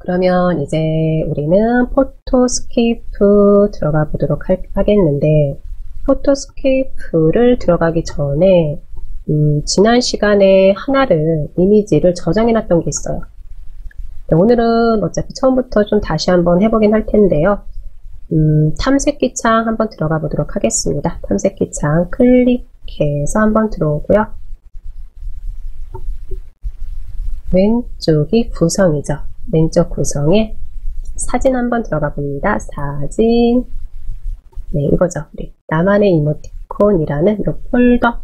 그러면 이제 우리는 포토스케이프 들어가 보도록 하겠는데, 포토스케이프를 들어가기 전에 지난 시간에 하나를 이미지를 저장해 놨던 게 있어요. 오늘은 어차피 처음부터 좀 다시 한번 해보긴 할 텐데요. 탐색기 창 한번 들어가 보도록 하겠습니다. 탐색기 창 클릭해서 한번 들어오고요. 왼쪽이 구성이죠. 왼쪽 구성에 사진 한번 들어가 봅니다. 사진. 네, 이거죠. 우리 나만의 이모티콘이라는 이 폴더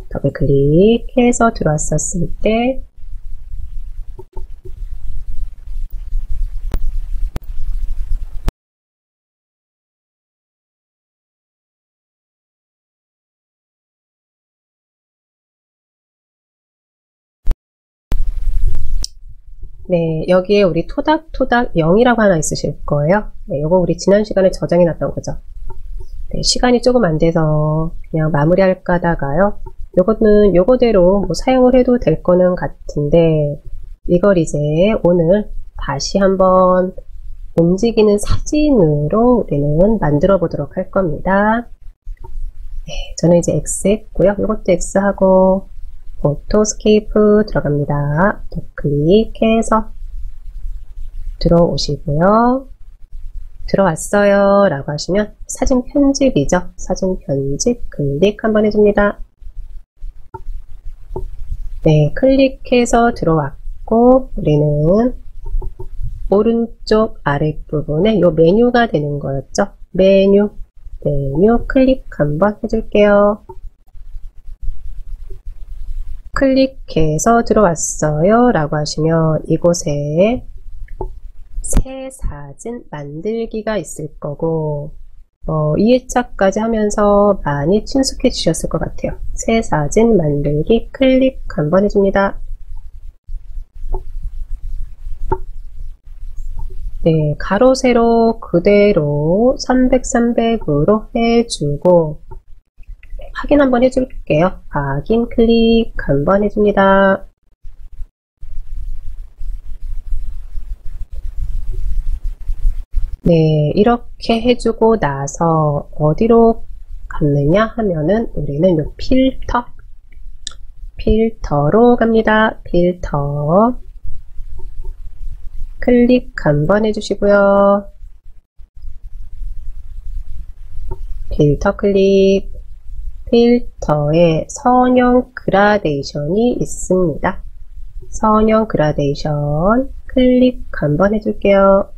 더블 클릭해서 들어왔었을 때 네, 여기에 우리 토닥토닥 0이라고 하나 있으실 거예요. 네, 요거 우리 지난 시간에 저장해 놨던 거죠. 네, 시간이 조금 안 돼서 그냥 마무리할까 하다가요. 요거는 요거대로 뭐 사용을 해도 될 거는 같은데, 이걸 이제 오늘 다시 한번 움직이는 사진으로 우리는 만들어 보도록 할 겁니다. 네, 저는 이제 X 했고요. 요것도 X 하고, 포토스케이프 들어갑니다. 클릭해서 들어오시고요. 들어왔어요 라고 하시면 사진 편집이죠. 사진 편집 클릭 한번 해줍니다. 네, 클릭해서 들어왔고, 우리는 오른쪽 아랫부분에 요 메뉴가 되는 거였죠. 메뉴 클릭 한번 해줄게요. 클릭해서 들어왔어요 라고 하시면 이곳에 새 사진 만들기가 있을 거고, 2회차까지 하면서 많이 친숙해 지셨을 것 같아요. 새 사진 만들기 클릭 한번 해줍니다. 네, 가로 세로 그대로 300, 300으로 해주고, 확인 한번 해줄게요. 확인 클릭 한번 해줍니다. 네, 이렇게 해주고 나서 어디로 갔느냐 하면은 우리는 요 필터로 갑니다. 필터 클릭 한번 해주시고요. 필터 클릭. 필터에 선형 그라데이션이 있습니다. 선형 그라데이션 클릭 한번 해줄게요.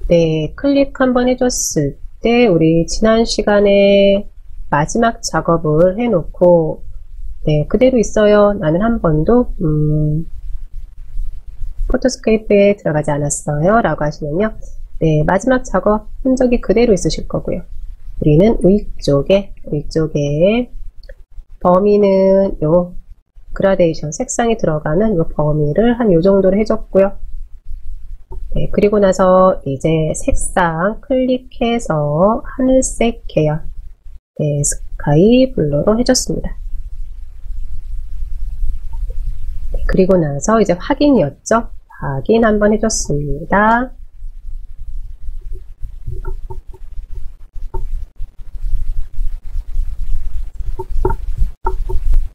네, 클릭 한번 해줬을 때 우리 지난 시간에 마지막 작업을 해놓고, 네, 그대로 있어요. 나는 한 번도 포토스케이프에 들어가지 않았어요 라고 하시면요, 네, 마지막 작업 흔적이 그대로 있으실 거고요. 우리는 위쪽에 범위는 요 그라데이션 색상이 들어가는 요 범위를 한 요 정도로 해줬고요. 네, 그리고 나서 이제 색상 클릭해서 하늘색 계열, 네, 스카이 블루로 해줬습니다. 네, 그리고 나서 이제 확인이었죠. 확인 한번 해줬습니다.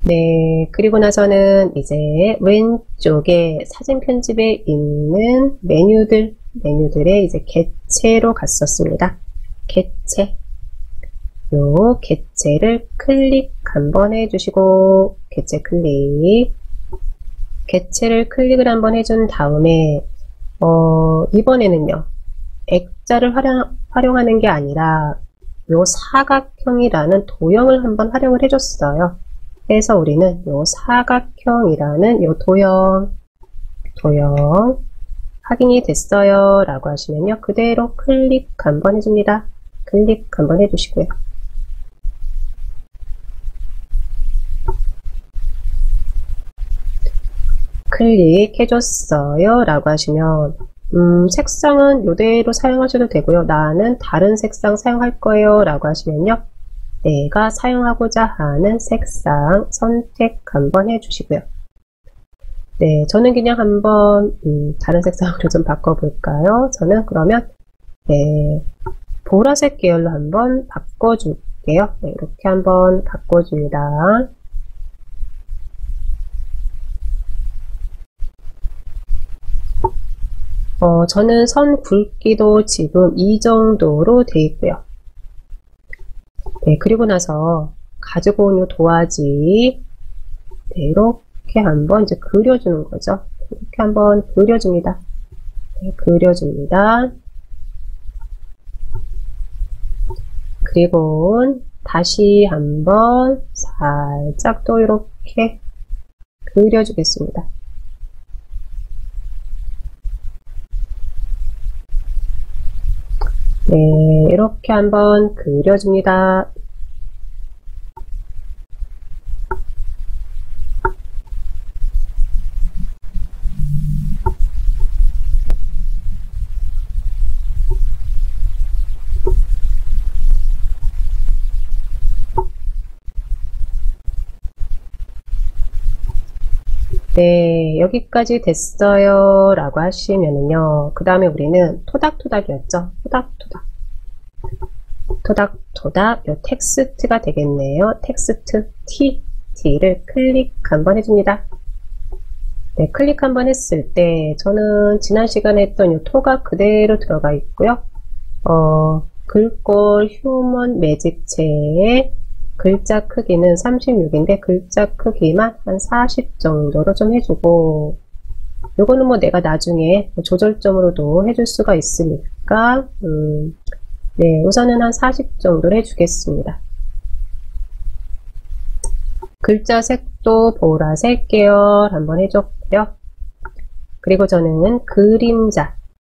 네, 그리고 나서는 이제 왼쪽에 사진 편집에 있는 메뉴들의 이제 개체로 갔었습니다. 개체. 요 개체를 클릭 한번 해주시고, 개체 클릭. 개체를 클릭을 한번 해준 다음에, 이번에는요, 액자를 활용하는 게 아니라, 요 사각형이라는 도형을 한번 활용을 해줬어요. 그래서 우리는 요 사각형이라는 요 도형 확인이 됐어요 라고 하시면요, 그대로 클릭 한번 해줍니다. 클릭 한번 해주시고요. 클릭해줬어요 라고 하시면 색상은 이대로 사용하셔도 되고요. 나는 다른 색상 사용할 거예요 라고 하시면요, 내가 사용하고자 하는 색상 선택 한번 해주시고요. 네, 저는 그냥 한번 다른 색상으로 좀 바꿔볼까요? 저는 그러면 네, 보라색 계열로 한번 바꿔줄게요. 네, 이렇게 한번 바꿔줍니다. 저는 선 굵기도 지금 이 정도로 돼 있고요. 네, 그리고 나서 가지고 온 이 도화지 네, 이렇게 한번 이제 그려주는 거죠. 이렇게 한번 그려줍니다. 네, 그려줍니다. 그리고 다시 한번 살짝 또 이렇게 그려주겠습니다. 네, 이렇게 한번 그려줍니다. 네, 여기까지 됐어요 라고 하시면은요, 그 다음에 우리는 토닥토닥이었죠. 토닥토닥 토닥토닥 요 텍스트가 되겠네요. 텍스트 T를 클릭 한번 해줍니다. 네, 클릭 한번 했을 때 저는 지난 시간에 했던 이 토가 그대로 들어가 있고요. 글꼴 휴먼 매직체의 글자 크기는 36인데 글자 크기만 한 40 정도로 좀 해주고, 요거는 뭐 내가 나중에 조절점으로도 해줄 수가 있으니까 네, 우선은 한 40 정도로 해주겠습니다. 글자 색도 보라색 계열 한번 해줬고요. 그리고 저는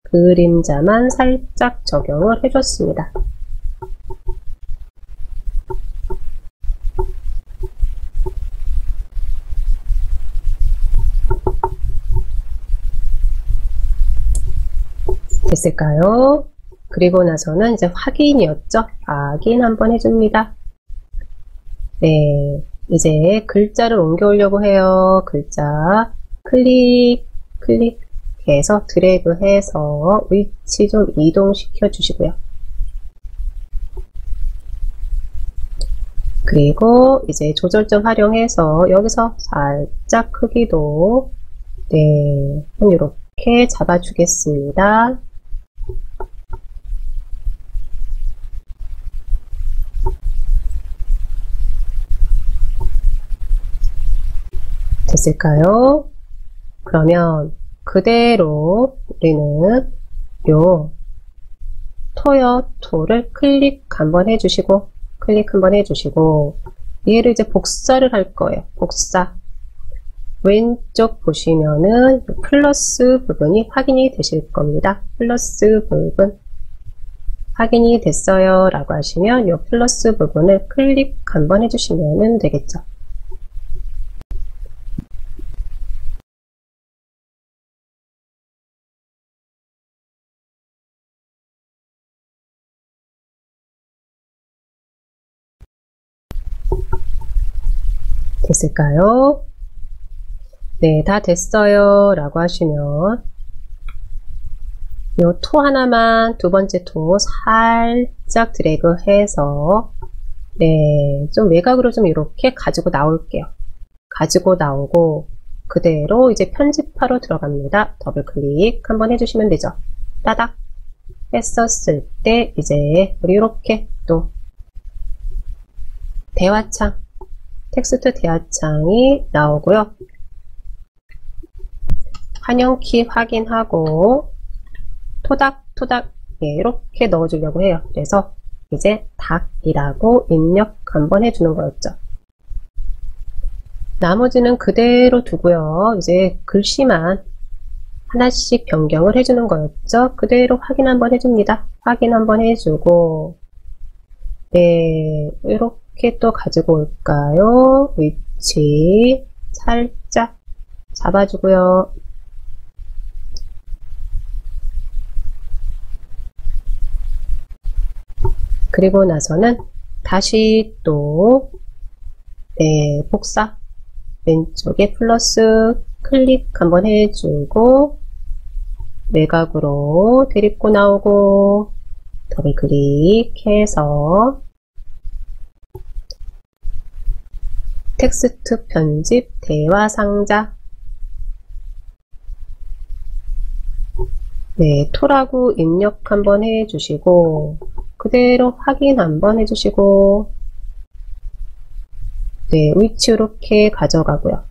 그림자만 살짝 적용을 해줬습니다. 됐을까요? 그리고 나서는 이제 확인이었죠. 확인 한번 해줍니다. 네, 이제 글자를 옮겨오려고 해요. 글자 클릭해서 드래그해서 위치 좀 이동시켜 주시고요. 그리고 이제 조절점 활용해서 여기서 살짝 크기도 네, 이렇게 잡아주겠습니다. 됐을까요? 그러면 그대로 우리는 요 토를 클릭 한번 해주시고 얘를 이제 복사를 할 거예요. 복사. 왼쪽 보시면은 플러스 부분이 확인이 되실 겁니다. 플러스 부분 확인이 됐어요 라고 하시면 이 플러스 부분을 클릭 한번 해주시면 되겠죠. 됐을까요? 네, 다 됐어요 라고 하시면 요 토 하나만, 두 번째 토 살짝 드래그 해서 네, 좀 외곽으로 좀 이렇게 가지고 나올게요. 가지고 나오고 그대로 이제 편집하러 들어갑니다. 더블 클릭 한번 해주시면 되죠. 따닥 했었을 때 이제 우리 이렇게 또 대화창 텍스트 대화창이 나오고요. 환영키 확인하고 토닥토닥 예, 이렇게 넣어주려고 해요. 그래서 이제 닭이라고 입력 한번 해주는 거였죠. 나머지는 그대로 두고요. 이제 글씨만 하나씩 변경을 해주는 거였죠. 그대로 확인 한번 해줍니다. 확인 한번 해주고 네, 이렇게 또 가지고 올까요? 위치 살짝 잡아주고요. 그리고 나서는 다시 또 네, 복사 왼쪽에 플러스 클릭 한번 해주고 외곽으로 데리고 나오고 더블 클릭해서 텍스트 편집 대화 상자 네, 토라고 입력 한번 해주시고 그대로 확인 한번 해주시고 네, 위치 이렇게 가져가고요.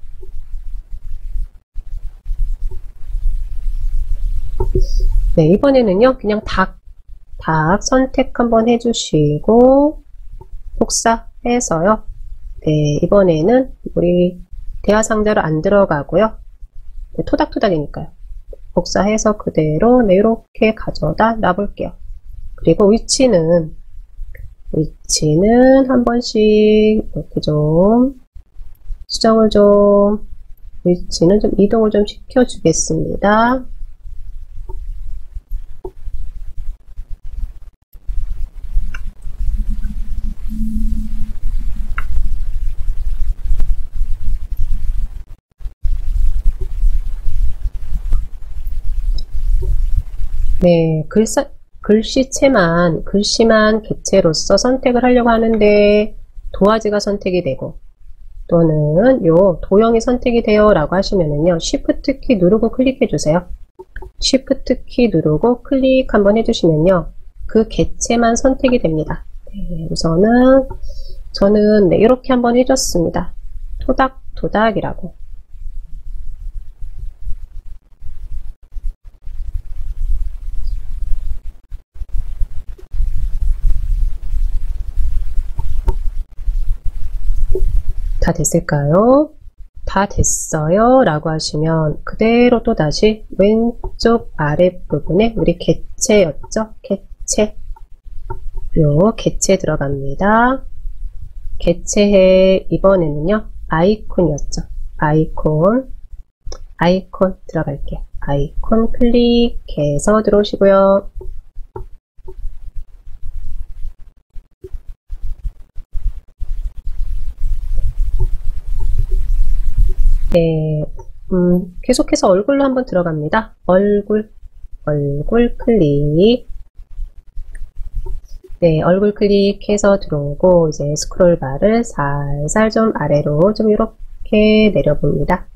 네, 이번에는요, 그냥 닭 선택 한번 해주시고, 복사해서요. 네, 이번에는 우리 대화 상자로 안 들어가고요. 네, 토닥토닥이니까요. 복사해서 그대로 네, 이렇게 가져다 놔볼게요. 그리고 위치는 한 번씩 이렇게 좀 수정을 좀, 위치는 좀 이동을 좀 시켜주겠습니다. 네, 글씨만 객체로서 선택을 하려고 하는데 도화지가 선택이 되고 또는 요 도형이 선택이 돼요 라고 하시면은요 Shift 키 누르고 클릭해 주세요. Shift 키 누르고 클릭 한번 해주시면요 그 객체만 선택이 됩니다. 네, 우선은 저는 네, 이렇게 한번 해줬습니다. 토닥토닥이라고. 다 됐을까요? 다 됐어요 라고 하시면 그대로 또 다시 왼쪽 아랫부분에 우리 객체였죠? 객체 요 객체 들어갑니다. 객체에 이번에는요 아이콘이었죠? 아이콘 들어갈게요. 아이콘 클릭해서 들어오시고요. 네, 계속해서 얼굴로 한번 들어갑니다. 얼굴 클릭. 네, 얼굴 클릭해서 들어오고, 이제 스크롤 바를 살살 좀 아래로 좀 이렇게 내려봅니다.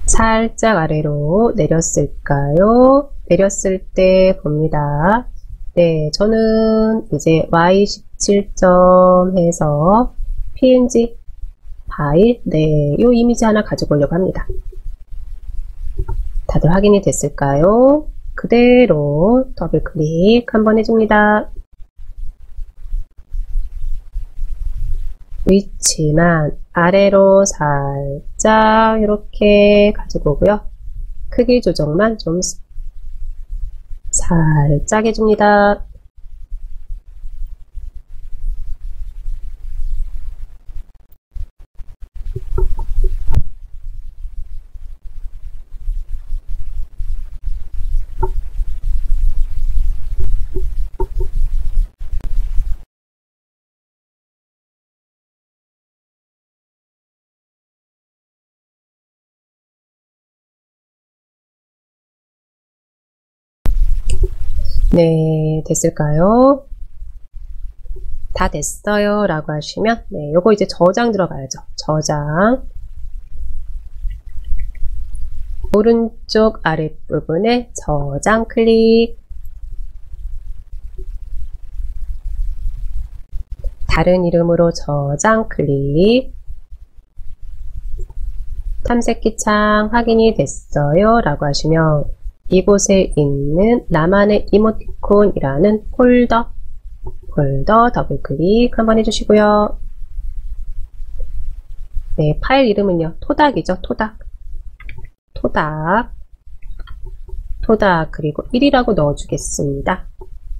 살짝 아래로 내렸을까요? 내렸을 때 봅니다. 네, 저는 이제 Y17점 해서 PNG 파일, 네, 요 이미지 하나 가지고 오려고 합니다. 다들 확인이 됐을까요? 그대로 더블 클릭 한번 해줍니다. 위치만 아래로 살짝 이렇게 가지고 오고요. 크기 조정만 좀 살짝 해줍니다. 네, 됐을까요? 다 됐어요 라고 하시면 네, 요거 이제 저장 들어가야죠. 저장 오른쪽 아랫부분에 저장 클릭 다른 이름으로 저장 클릭 탐색기 창 확인이 됐어요 라고 하시면 이곳에 있는 나만의 이모티콘이라는 폴더 더블 클릭 한번 해주시고요. 네, 파일 이름은요 토닥이죠. 토닥 그리고 1이라고 넣어주겠습니다.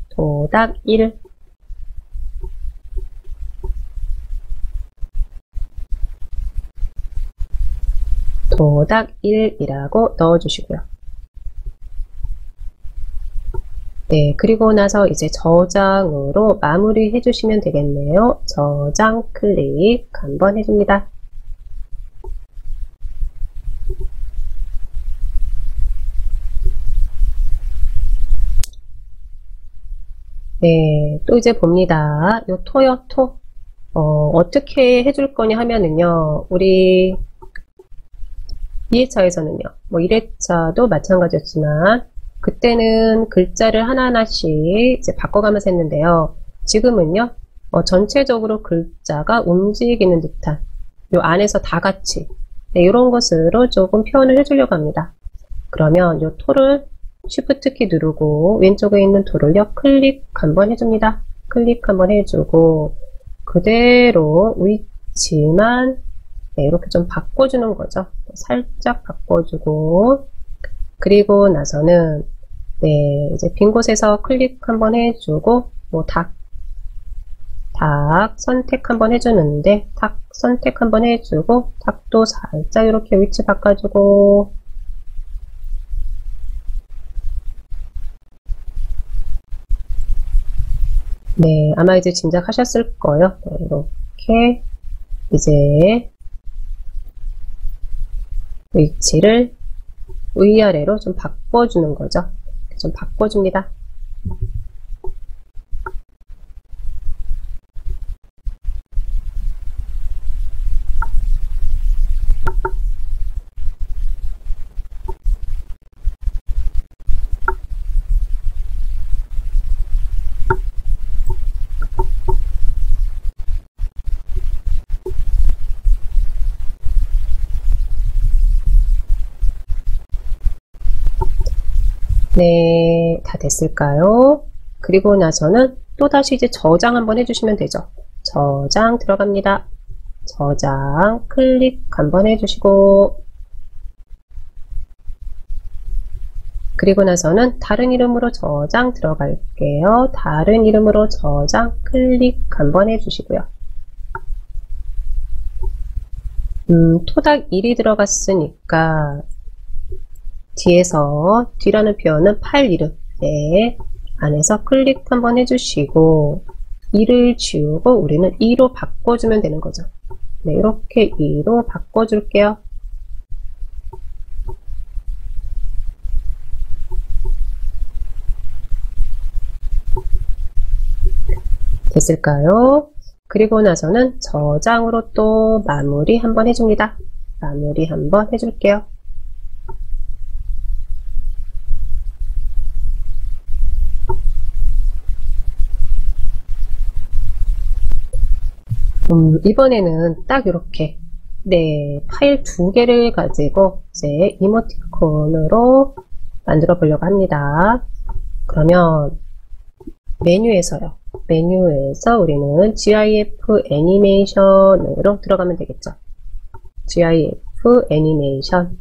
토닥 1 토닥 1이라고 넣어주시고요. 네, 그리고 나서 이제 저장으로 마무리 해주시면 되겠네요. 저장 클릭 한번 해줍니다. 네, 또 이제 봅니다. 요 토요, 토. 어떻게 해줄 거냐 하면은요, 우리 2회차에서는요, 뭐 1회차도 마찬가지였지만, 그때는 글자를 하나하나씩 이제 바꿔가면서 했는데요. 지금은요, 전체적으로 글자가 움직이는 듯한, 요 안에서 다 같이, 네, 이런 것으로 조금 표현을 해주려고 합니다. 그러면 요 토를 Shift 키 누르고 왼쪽에 있는 도를요 클릭 한번 해줍니다. 클릭 한번 해주고 그대로 위치만 네, 이렇게 좀 바꿔주는 거죠. 살짝 바꿔주고 그리고 나서는 네, 이제 빈 곳에서 클릭 한번 해주고 뭐 닭 선택 한번 해주는데 닭 선택 한번 해주고 닭도 살짝 이렇게 위치 바꿔주고 네, 아마 이제 짐작하셨을 거예요. 네, 이렇게 이제 위치를 위아래로 좀 바꿔주는 거죠. 좀 바꿔줍니다. 네, 다 됐을까요? 그리고 나서는 또다시 이제 저장 한번 해주시면 되죠. 저장 들어갑니다. 저장 클릭 한번 해주시고 그리고 나서는 다른 이름으로 저장 들어갈게요. 다른 이름으로 저장 클릭 한번 해주시고요. 토닥 1이 들어갔으니까 뒤에서 뒤라는 표현은 파일 이름 네, 안에서 클릭 한번 해주시고 2를 지우고 우리는 2로 바꿔주면 되는 거죠. 네, 이렇게 2로 바꿔줄게요. 됐을까요? 그리고 나서는 저장으로 또 마무리 한번 해줍니다. 마무리 한번 해줄게요. 이번에는 딱 이렇게 네, 파일 2개를 가지고 이제 이모티콘으로 만들어 보려고 합니다. 그러면 메뉴에서요. 메뉴에서 우리는 GIF 애니메이션으로 들어가면 되겠죠. GIF 애니메이션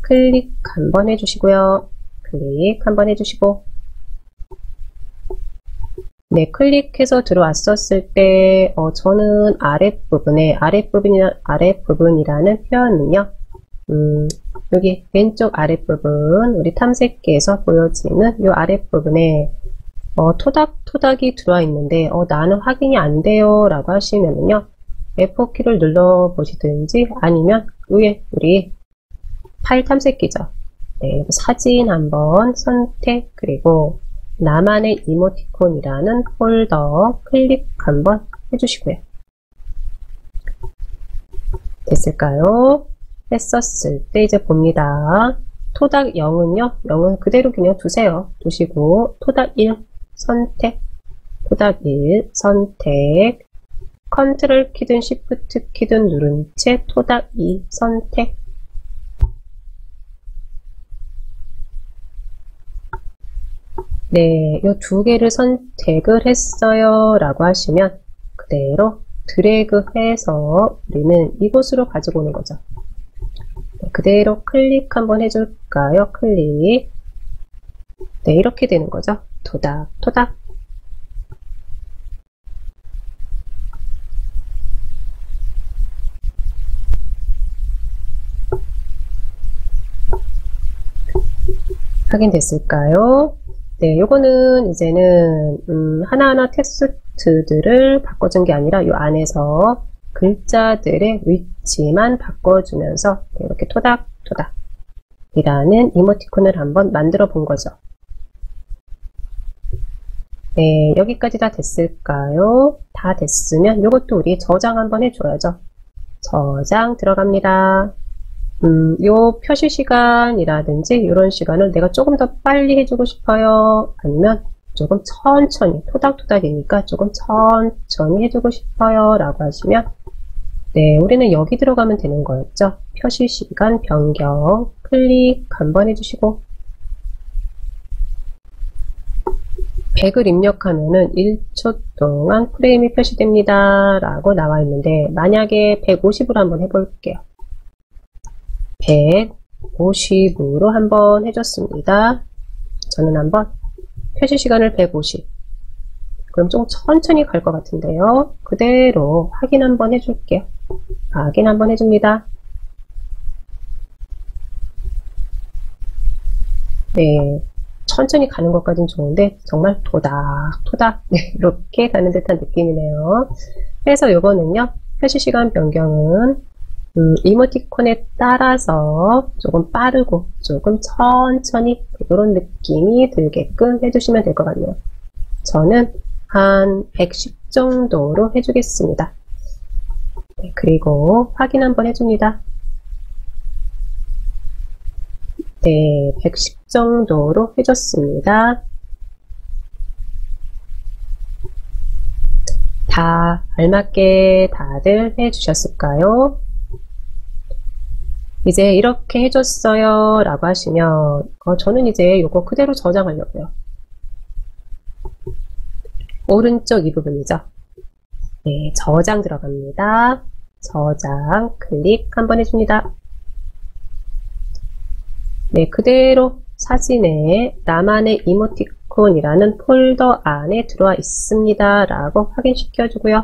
클릭 한번 해주시고요. 클릭 한번 해주시고 네, 클릭해서 들어왔었을 때 저는 아랫부분이라는 표현은요. 여기 왼쪽 아랫부분 우리 탐색기에서 보여지는 이 아랫부분에 토닥이 들어와 있는데 나는 확인이 안 돼요 라고 하시면은요 F4키를 눌러 보시든지 아니면 위에 우리 파일 탐색기죠. 네, 사진 한번 선택 그리고 나만의 이모티콘이라는 폴더 클릭 한번 해주시고요. 됐을까요? 했었을 때 이제 봅니다. 토닥 0은요, 0은 그대로 그냥 두세요. 두시고, 토닥 1 선택, 토닥 1 선택, 컨트롤 키든 시프트 키든 누른 채 토닥 2 선택, 네, 이 2개를 선택을 했어요 라고 하시면 그대로 드래그 해서 우리는 이곳으로 가지고 오는 거죠. 네, 그대로 클릭 한번 해줄까요? 클릭. 네, 이렇게 되는 거죠. 토닥, 토닥. 확인됐을까요? 네, 요거는 이제는 하나하나 텍스트들을 바꿔준 게 아니라 요 안에서 글자들의 위치만 바꿔주면서 이렇게 토닥토닥 이라는 이모티콘을 한번 만들어 본 거죠. 네, 여기까지 다 됐을까요? 다 됐으면 요것도 우리 저장 한번 해줘야죠. 저장 들어갑니다. 요 표시 시간이라든지 이런 시간을 내가 조금 더 빨리 해주고 싶어요. 아니면 조금 천천히, 토닥토닥이니까 조금 천천히 해주고 싶어요. 라고 하시면, 네, 우리는 여기 들어가면 되는 거였죠. 표시 시간 변경, 클릭 한번 해주시고, 100을 입력하면은 1초 동안 프레임이 표시됩니다. 라고 나와 있는데, 만약에 150으로 한번 해볼게요. 150으로 한번 해줬습니다. 저는 한번 표시 시간을 150. 그럼 좀 천천히 갈 것 같은데요. 그대로 확인 한번 해줄게요. 확인 한번 해줍니다. 네, 천천히 가는 것까지는 좋은데 정말 토닥토닥 네, 이렇게 가는 듯한 느낌이네요. 그래서 요거는요, 표시 시간 변경은 이모티콘에 따라서 조금 빠르고 조금 천천히 이런 느낌이 들게끔 해주시면 될 것 같네요. 저는 한 110 정도로 해주겠습니다. 네, 그리고 확인 한번 해줍니다. 네, 110 정도로 해줬습니다. 다 알맞게 다들 해주셨을까요? 이제 이렇게 해줬어요 라고 하시면 저는 이제 이거 그대로 저장하려고요. 오른쪽 이 부분이죠. 네, 저장 들어갑니다. 저장 클릭 한번 해줍니다. 네, 그대로 사진에 나만의 이모티콘이라는 폴더 안에 들어와 있습니다 라고 확인시켜 주고요.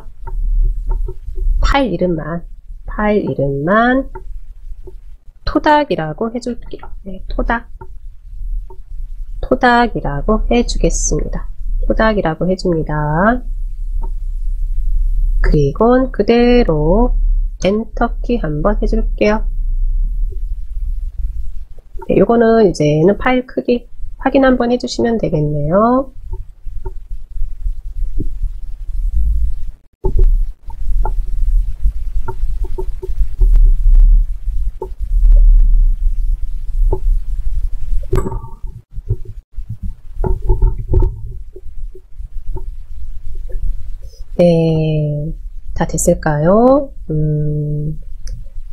파일 이름만 토닥이라고 해줄게요. 네, 토닥이라고 해주겠습니다. 토닥이라고 해줍니다. 그리고 그대로 엔터키 한번 해줄게요. 네, 요거는 이제는 파일 크기 확인 한번 해주시면 되겠네요. 네, 다 됐을까요?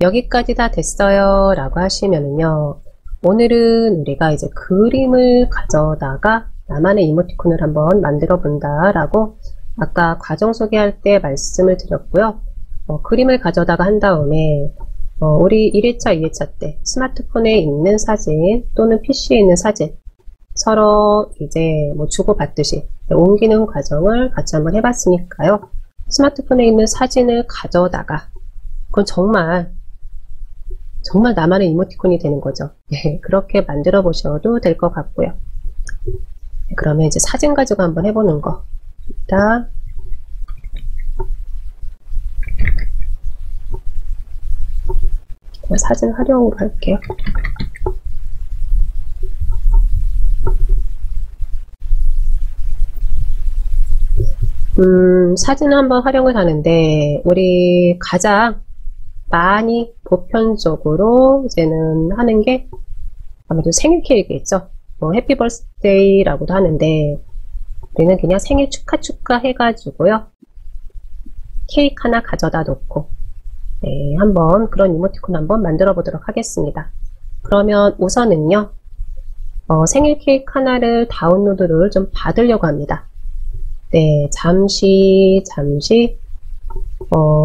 여기까지 다 됐어요 라고 하시면은요, 오늘은 우리가 이제 그림을 가져다가 나만의 이모티콘을 한번 만들어 본다 라고 아까 과정 소개할 때 말씀을 드렸고요. 그림을 가져다가 한 다음에 우리 1회차, 2회차 때 스마트폰에 있는 사진 또는 PC에 있는 사진 서로 이제 뭐 주고받듯이 옮기는 과정을 같이 한번 해봤으니까요. 스마트폰에 있는 사진을 가져다가 그건 정말 나만의 이모티콘이 되는 거죠. 네, 그렇게 만들어 보셔도 될 것 같고요. 네, 그러면 이제 사진 가지고 한번 해보는 거. 일단 사진 활용으로 할게요. 사진을 한번 활용을 하는데 우리 가장 많이 보편적으로 이제는 하는 게 아무래도 생일 케이크겠죠. 해피 버스데이라고도 하는데 우리는 그냥 생일 축하 해가지고요. 케이크 하나 가져다 놓고 네, 한번 그런 이모티콘 한번 만들어 보도록 하겠습니다. 그러면 우선은요. 생일 케이크 하나를 다운로드를 좀 받으려고 합니다. 네, 잠시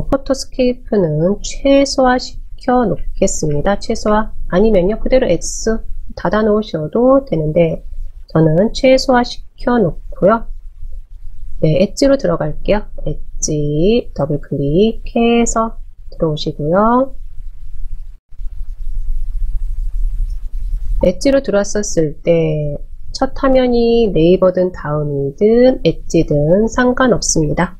포토스케이프는 최소화 시켜 놓겠습니다. 최소화 아니면요 그대로 X 닫아 놓으셔도 되는데 저는 최소화 시켜 놓고요. 네, 엣지로 들어갈게요. 엣지 더블 클릭해서 들어오시고요. 엣지로 들어왔었을 때 첫 화면이 네이버든 다음이든 엣지든 상관없습니다.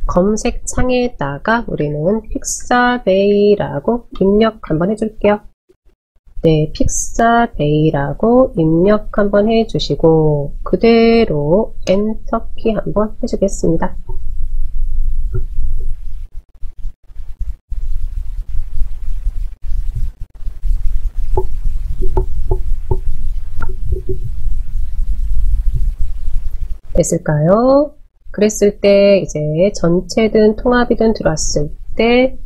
검색창에다가 우리는 픽사베이라고 입력 한번 해줄게요. 네, 픽사베이라고 입력 한번 해주시고 그대로 엔터키 한번 해주겠습니다. 됐을까요? 그랬을 때 이제 전체든 통합이든 들어왔을 때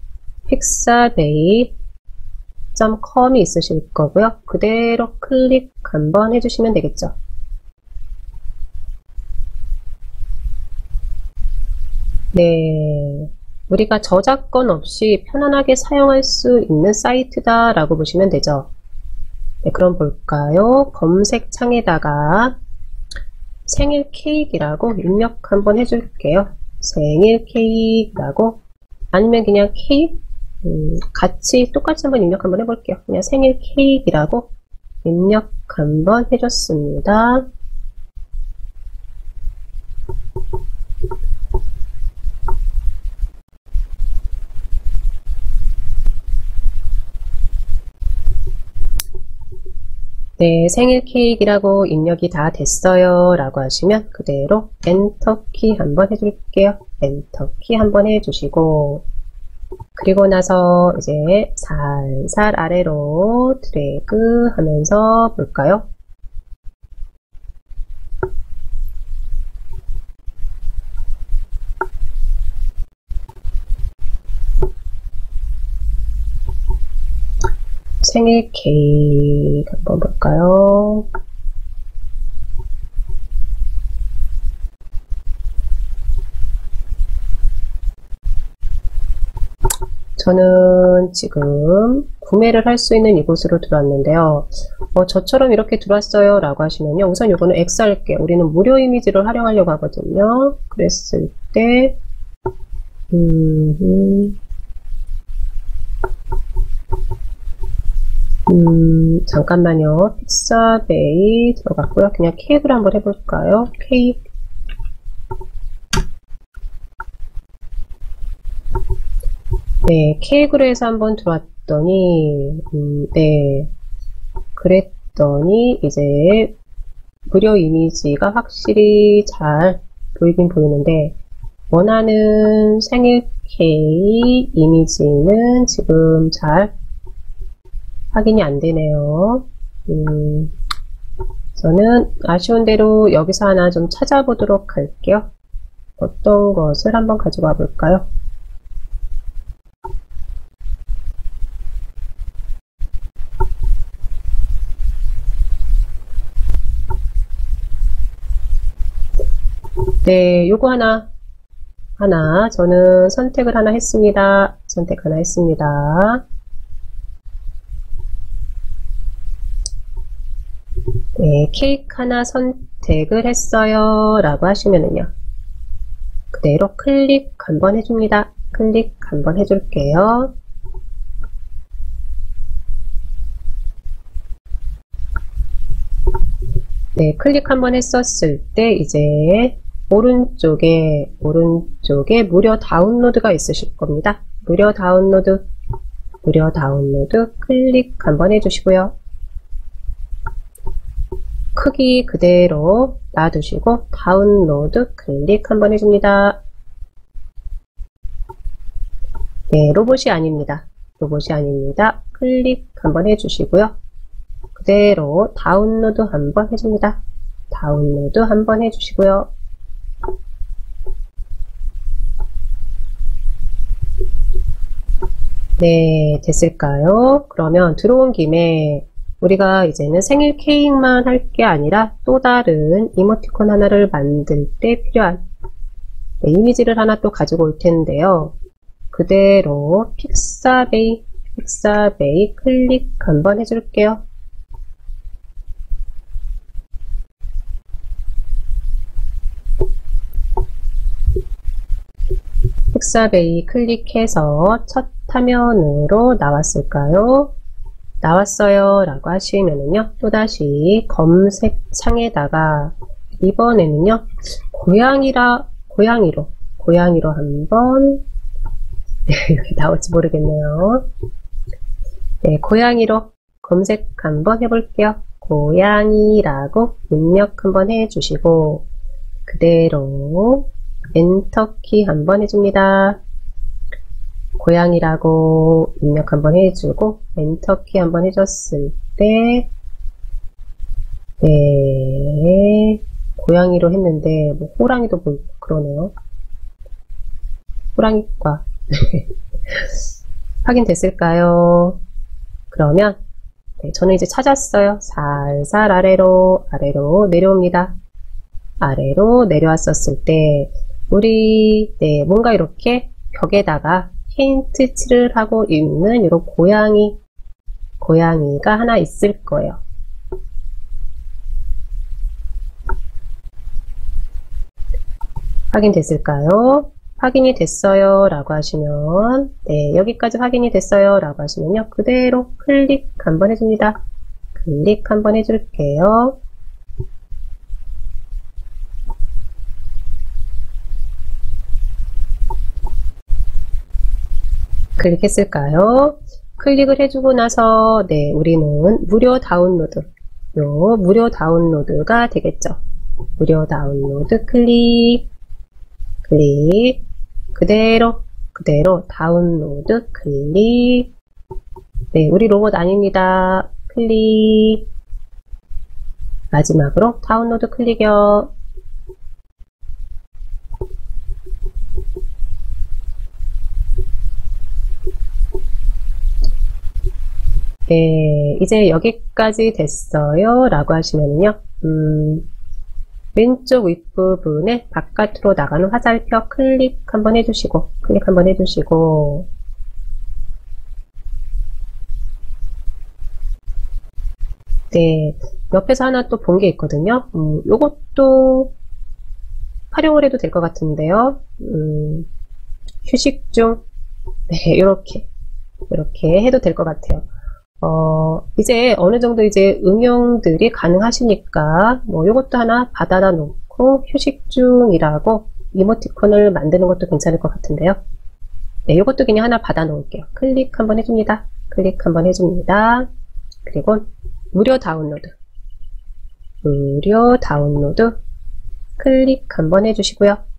pixabay.com이 있으실 거고요. 그대로 클릭 한번 해주시면 되겠죠. 네, 우리가 저작권 없이 편안하게 사용할 수 있는 사이트다 라고 보시면 되죠. 네, 그럼 볼까요? 검색창에다가 생일 케이크라고 입력 한번 해줄게요. 생일 케이크라고 아니면 그냥 케이크 같이 똑같이 한번 입력 한번 해볼게요. 그냥 생일 케이크라고 입력 한번 해줬습니다. 네, 생일 케이크라고 입력이 다 됐어요 라고 하시면 그대로 엔터키 한번 해줄게요. 엔터키 한번 해주시고 그리고 나서 이제 살살 아래로 드래그 하면서 볼까요? 생일 케이크 한번 볼까요? 저는 지금 구매를 할 수 있는 이곳으로 들어왔는데요. 저처럼 이렇게 들어왔어요 라고 하시면요. 우선 이거는 X 할게요. 우리는 무료 이미지를 활용하려고 하거든요. 그랬을 때 잠깐만요. 픽사베이 들어갔고요. 그냥 케이크를 한번 해볼까요? 케이크. 네, 케이크로 해서 한번 들어왔더니, 네. 그랬더니, 이제, 무료 이미지가 확실히 잘 보이긴 보이는데, 원하는 생일 케이크 이미지는 지금 잘 확인이 안 되네요. 저는 아쉬운 대로 여기서 하나 좀 찾아보도록 할게요. 어떤 것을 한번 가져가 볼까요? 네, 요거 하나 저는 선택을 하나 했습니다. 선택 하나 했습니다. 네, 케이크 하나 선택을 했어요 라고 하시면은요 그대로 클릭 한번 해줍니다. 클릭 한번 해줄게요. 네, 클릭 한번 했었을 때 이제 오른쪽에 무료 다운로드가 있으실 겁니다. 무료 다운로드 클릭 한번 해주시고요. 크기 그대로 놔두시고 다운로드 클릭 한번 해줍니다. 네, 로봇이 아닙니다. 클릭 한번 해주시고요. 그대로 다운로드 한번 해줍니다. 다운로드 한번 해주시고요. 네, 됐을까요? 그러면 들어온 김에 우리가 이제는 생일 케이크만 할 게 아니라 또 다른 이모티콘 하나를 만들 때 필요한 이미지를 하나 또 가지고 올 텐데요. 그대로 픽사베이 클릭 한번 해줄게요. 픽사베이 클릭해서 첫 화면으로 나왔을까요? 나왔어요 라고 하시면은요, 또다시 검색창에다가 이번에는요, 고양이로 한번, 이렇게 나올지 모르겠네요. 네, 고양이로 검색 한번 해볼게요. 고양이라고 입력 한번 해주시고, 그대로 엔터키 한번 해줍니다. 고양이라고 입력 한번 해주고 엔터키 한번 해줬을 때, 네, 고양이로 했는데 뭐 호랑이도 보이고 그러네요. 호랑이과 확인됐을까요? 그러면 네, 저는 이제 찾았어요. 살살 아래로 내려옵니다. 아래로 내려왔었을 때 우리 네, 뭔가 이렇게 벽에다가 페인트 칠을 하고 있는 이런 고양이가 하나 있을 거예요. 확인됐을까요? 확인이 됐어요 라고 하시면, 네, 여기까지 확인이 됐어요 라고 하시면요, 그대로 클릭 한번 해줍니다. 클릭 한번 해줄게요. 클릭했을까요? 클릭을 해주고 나서 네, 우리는 무료 다운로드가 되겠죠. 무료 다운로드 클릭 그대로 다운로드 클릭. 네, 우리 로봇 아닙니다. 클릭. 마지막으로 다운로드 클릭이요. 네, 이제 여기까지 됐어요 라고 하시면요, 왼쪽 윗부분에 바깥으로 나가는 화살표 클릭 한번 해주시고 네, 옆에서 하나 또 본 게 있거든요. 요것도 활용을 해도 될 것 같은데요. 휴식 중, 네, 이렇게 해도 될 것 같아요. 이제 어느 정도 이제 응용들이 가능하시니까, 뭐, 요것도 하나 받아다 놓고, 휴식 중이라고 이모티콘을 만드는 것도 괜찮을 것 같은데요. 네, 요것도 그냥 하나 받아 놓을게요. 클릭 한번 해줍니다. 그리고, 무료 다운로드 클릭 한번 해주시고요.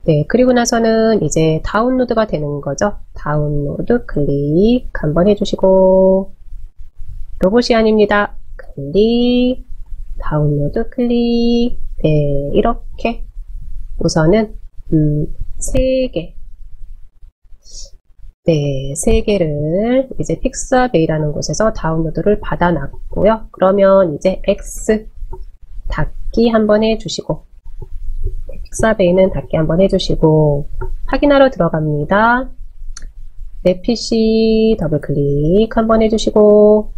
네, 그리고 나서는 이제 다운로드가 되는 거죠. 다운로드 클릭 한번 해주시고, 로봇이 아닙니다. 클릭, 다운로드 클릭. 네, 이렇게 우선은 3개. 네, 3개를 이제 픽사베이라는 곳에서 다운로드를 받아놨고요. 그러면 이제 X 닫기 한번 해주시고, 픽사베이는 닫기 한번 해주시고, 확인하러 들어갑니다. 내 PC 더블 클릭 한번 해주시고,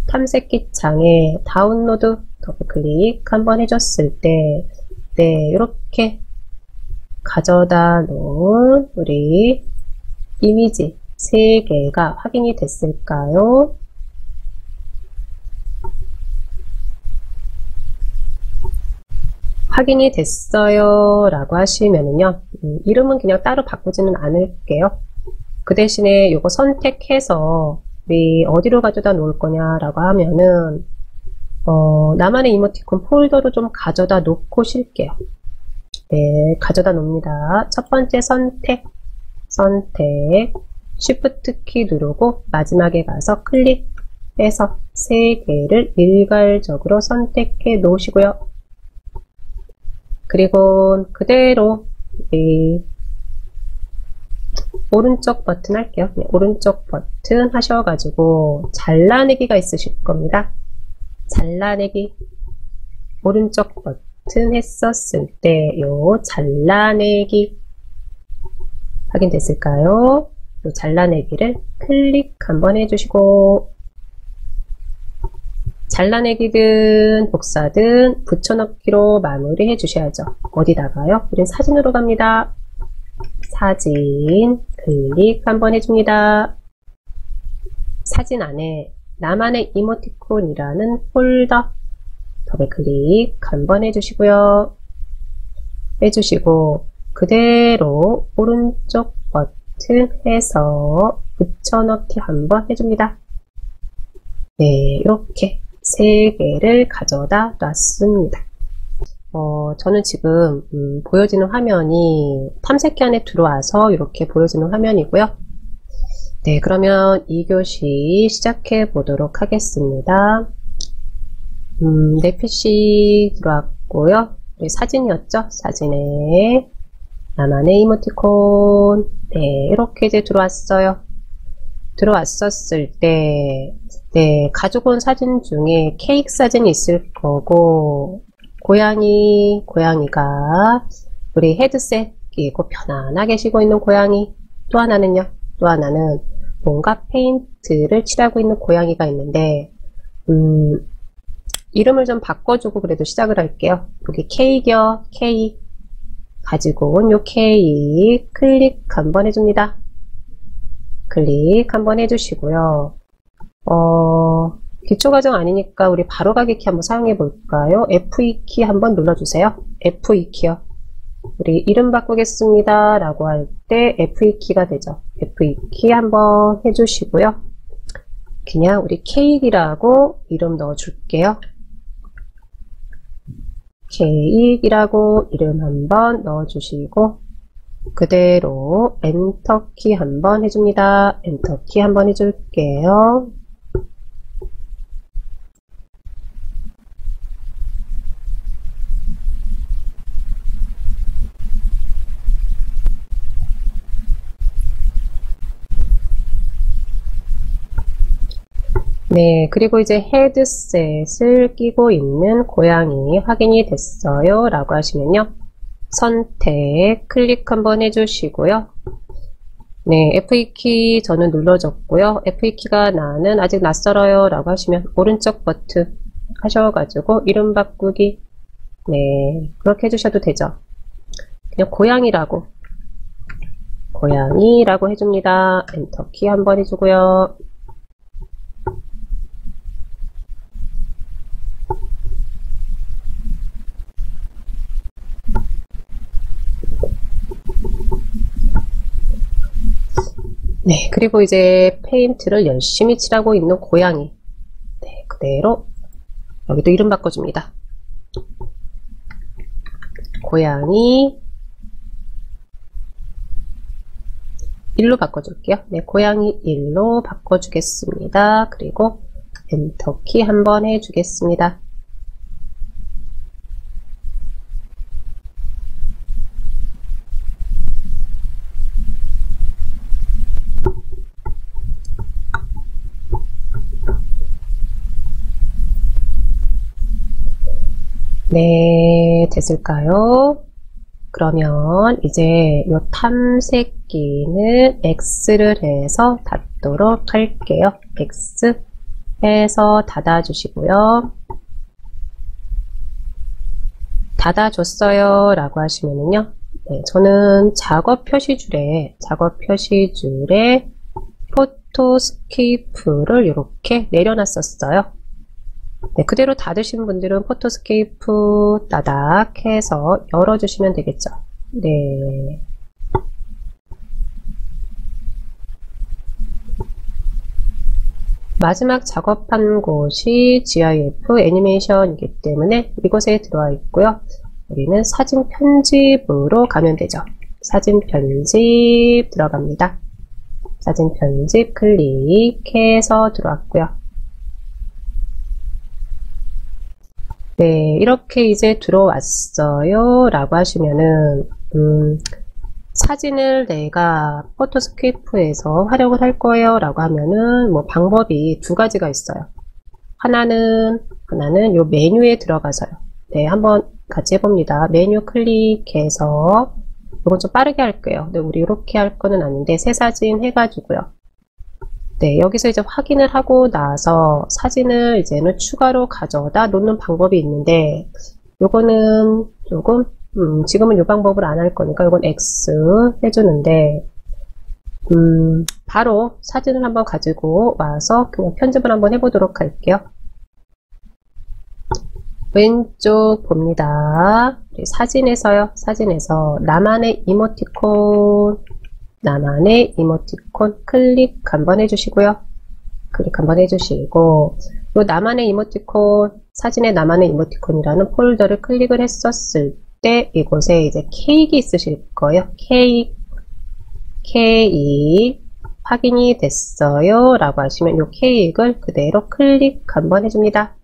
탐색기 창에 다운로드 더블 클릭 한번 해줬을 때, 네, 이렇게 가져다 놓은 우리 이미지 3개가 확인이 됐을까요? 확인이 됐어요 라고 하시면은요, 이름은 그냥 따로 바꾸지는 않을게요. 그 대신에 요거 선택해서 우리 어디로 가져다 놓을 거냐라고 하면은 나만의 이모티콘 폴더로 좀 가져다 놓고 쉴게요. 네, 가져다 놓습니다. 첫 번째 선택, Shift 키 누르고 마지막에 가서 클릭해서 3개를 일괄적으로 선택해 놓으시고요. 그리고 그대로 오른쪽 버튼 할게요. 네, 오른쪽 버튼 하셔가지고 잘라내기가 있으실 겁니다. 잘라내기 오른쪽 버튼 했었을 때 요 잘라내기 확인됐을까요? 요 잘라내기를 클릭 한번 해주시고, 잘라내기든 복사든 붙여넣기로 마무리 해주셔야죠. 어디다가요? 우린 사진으로 갑니다. 사진 클릭 한번 해줍니다. 사진 안에 나만의 이모티콘이라는 폴더 더블 클릭 한번 해주시고요. 해주시고 그대로 오른쪽 버튼 해서 붙여넣기 한번 해줍니다. 네, 이렇게 3개를 가져다 놨습니다. 저는 지금 보여지는 화면이 탐색기 안에 들어와서 이렇게 보여지는 화면이고요. 네, 그러면 2교시 시작해 보도록 하겠습니다. 내 PC 들어왔고요. 사진이었죠? 사진에 나만의 이모티콘. 네, 이렇게 이제 들어왔어요. 들어왔었을 때, 네, 가지고 온 사진 중에 케이크 사진이 있을 거고, 고양이가 우리 헤드셋 끼고 편안하게 쉬고 있는 고양이. 또 하나는요? 또 하나는 뭔가 페인트를 칠하고 있는 고양이가 있는데, 이름을 좀 바꿔주고 그래도 시작을 할게요. 여기 케이크요, 케이크. 가지고 온 요 케이크 클릭 한번 해줍니다. 클릭 한번 해주시고요. 기초과정 아니니까 우리 바로가기 키 한번 사용해 볼까요? F2 키 한번 눌러주세요. F2 키요. 우리 이름 바꾸겠습니다 라고 할 때 F2 키가 되죠. F2 키 한번 해주시고요. 그냥 우리 케이크라고 이름 넣어줄게요. 케이크라고 이름 한번 넣어주시고 그대로 엔터키 한번 해줍니다. 엔터키 한번 해줄게요. 네, 그리고 이제 헤드셋을 끼고 있는 고양이 확인이 됐어요 라고 하시면요, 선택 클릭 한번 해주시고요. 네, F2키 저는 눌러줬고요. F2키가 나는 아직 낯설어요 라고 하시면 오른쪽 버튼 하셔가지고 이름 바꾸기, 네, 그렇게 해주셔도 되죠. 그냥 고양이라고 해줍니다. 엔터키 한번 해주고요. 네, 그리고 이제 페인트를 열심히 칠하고 있는 고양이. 네, 그대로 여기도 이름 바꿔줍니다. 고양이 1로 바꿔줄게요. 네, 고양이 1로 바꿔주겠습니다. 그리고 엔터키 한번 해주겠습니다. 네, 됐을까요? 그러면 이제 이 탐색기는 X를 해서 닫도록 할게요. X 해서 닫아주시고요. 닫아줬어요 라고 하시면은요, 네, 저는 작업 표시줄에 포토스케이프를 이렇게 내려놨었어요. 네, 그대로 닫으신 분들은 포토스케이프 따닥 해서 열어주시면 되겠죠. 네. 마지막 작업한 곳이 GIF 애니메이션이기 때문에 이곳에 들어와 있고요. 우리는 사진 편집으로 가면 되죠. 사진 편집 들어갑니다. 사진 편집 클릭해서 들어왔고요. 네, 이렇게 이제 들어왔어요 라고 하시면은 사진을 내가 포토스케이프에서 활용을 할 거예요 라고 하면은 뭐 방법이 두 가지가 있어요. 하나는 요 메뉴에 들어가서요. 네, 한번 같이 해봅니다. 메뉴 클릭해서 이건 좀 빠르게 할게요. 근데 우리 이렇게 할 거는 아닌데 새 사진 해가지고요. 네, 여기서 이제 확인을 하고 나서 사진을 이제는 추가로 가져다 놓는 방법이 있는데 요거는 조금 지금은 이 방법을 안 할 거니까 이건 X 해주는데, 바로 사진을 한번 가지고 와서 그냥 편집을 한번 해보도록 할게요. 왼쪽 봅니다. 사진에서요. 사진에서 나만의 이모티콘 클릭 한번 해주시고요. 클릭 한번 해주시고, 요 나만의 이모티콘, 사진에 나만의 이모티콘이라는 폴더를 클릭을 했었을 때 이곳에 이제 케이크 있으실 거예요. 케이크 확인이 됐어요 라고 하시면 요 케이크를 그대로 클릭 한번 해줍니다.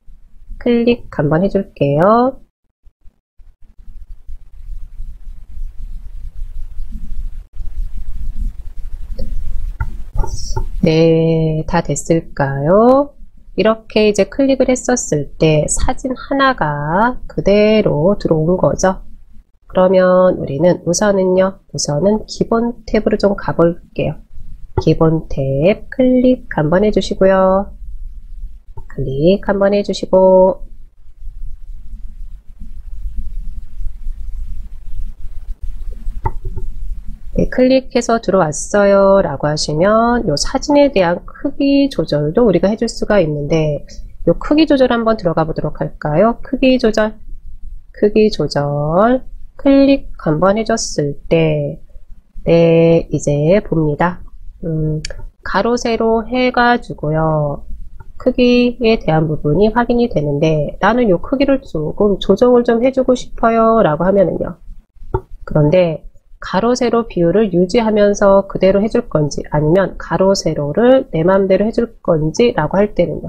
클릭 한번 해줄게요. 네, 다 됐을까요? 이렇게 이제 클릭을 했었을 때 사진 하나가 그대로 들어온 거죠. 그러면 우리는 우선은 기본 탭으로 좀 가볼게요. 기본 탭 클릭 한번 해주시고요. 클릭 한번 해주시고, 네, 클릭해서 들어왔어요 라고 하시면 이 사진에 대한 크기 조절도 우리가 해줄 수가 있는데, 이 크기 조절 한번 들어가 보도록 할까요? 크기 조절 클릭 한번 해줬을 때, 네, 이제 봅니다. 가로 세로 해가지고요, 크기에 대한 부분이 확인이 되는데, 나는 이 크기를 조금 조정을 좀 해주고 싶어요 라고 하면은요, 그런데 가로 세로 비율을 유지하면서 그대로 해줄 건지, 아니면 가로 세로를 내 마음대로 해줄 건지 라고 할 때는요,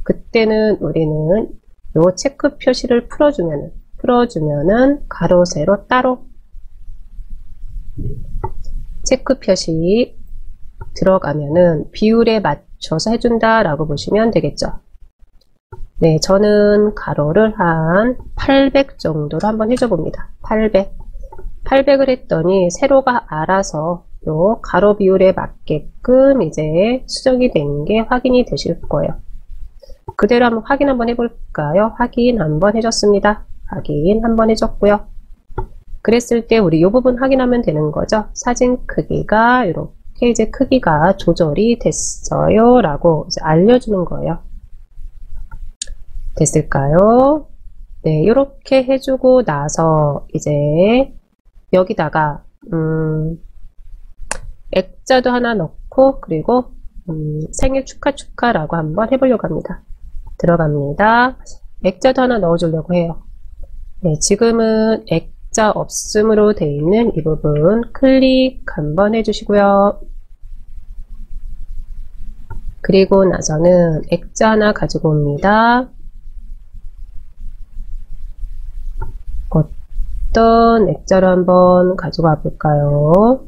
그때는 우리는 요 체크 표시를 풀어주면은 가로 세로 따로 체크 표시 들어가면은 비율에 맞춰서 해준다 라고 보시면 되겠죠. 네, 저는 가로를 한 800 정도로 한번 해줘 봅니다. 800을 했더니 세로가 알아서 요 가로 비율에 맞게끔 이제 수정이 된 게 확인이 되실 거예요. 그대로 한번 확인 한번 해볼까요? 확인 한번 해줬습니다. 확인 한번 해줬고요. 그랬을 때 우리 이 부분 확인하면 되는 거죠. 사진 크기가 이렇게 이제 크기가 조절이 됐어요 라고 이제 알려주는 거예요. 됐을까요? 네, 이렇게 해주고 나서 이제 여기다가 액자도 하나 넣고, 그리고 생일 축하라고 한번 해보려고 합니다. 들어갑니다. 액자도 하나 넣어주려고 해요. 네, 지금은 액자 없음으로 되어 있는 이 부분 클릭 한번 해주시고요. 그리고 나서는 액자 하나 가지고 옵니다. 어떤 액자로 한번 가지고 와 볼까요?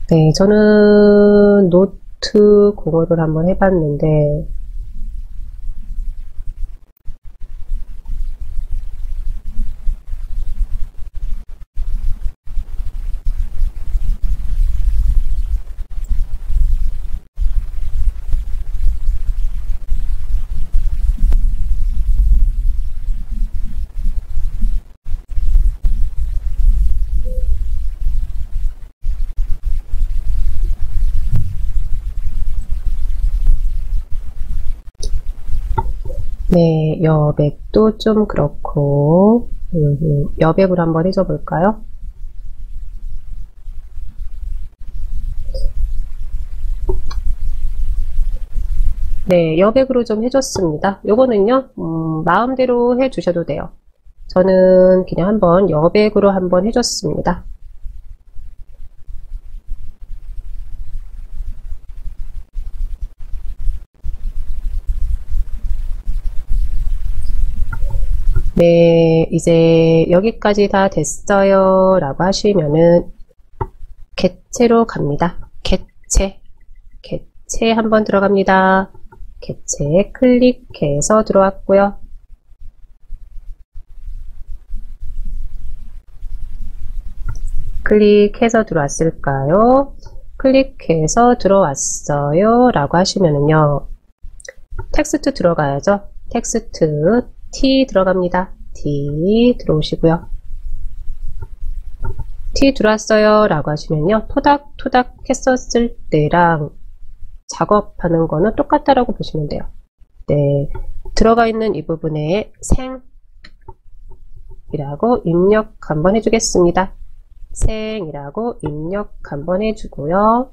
네, 저는 노트 공유를 한번 해봤는데, 네, 여백도 좀 그렇고, 여백으로 한번 해줘 볼까요? 네, 여백으로 좀 해줬습니다. 요거는요, 마음대로 해주셔도 돼요. 저는 그냥 한번 여백으로 한번 해줬습니다. 네, 이제 여기까지 다 됐어요 라고 하시면은 객체로 갑니다. 객체 한번 들어갑니다. 객체 클릭해서 들어왔고요. 클릭해서 들어왔을까요? 클릭해서 들어왔어요 라고 하시면은요, 텍스트 들어가야죠. 텍스트 T 들어갑니다. T 들어오시고요. T 들어왔어요 라고 하시면요. 토닥토닥 했었을 때랑 작업하는 거는 똑같다라고 보시면 돼요. 네, 들어가 있는 이 부분에 생이라고 입력 한번 해주겠습니다. 생이라고 입력 한번 해주고요.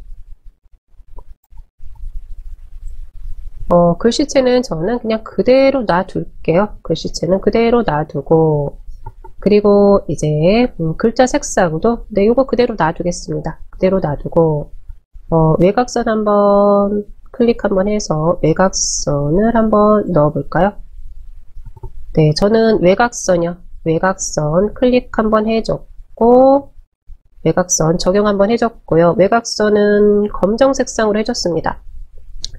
글씨체는 저는 그냥 그대로 놔둘게요. 글씨체는 그대로 놔두고, 그리고 이제 글자 색상도 네, 이거 그대로 놔두겠습니다. 그대로 놔두고 외곽선 한번 클릭 한번 해서 외곽선을 한번 넣어 볼까요? 네, 저는 외곽선이요. 외곽선 클릭 한번 해줬고, 외곽선 적용 한번 해줬고요. 외곽선은 검정 색상으로 해줬습니다.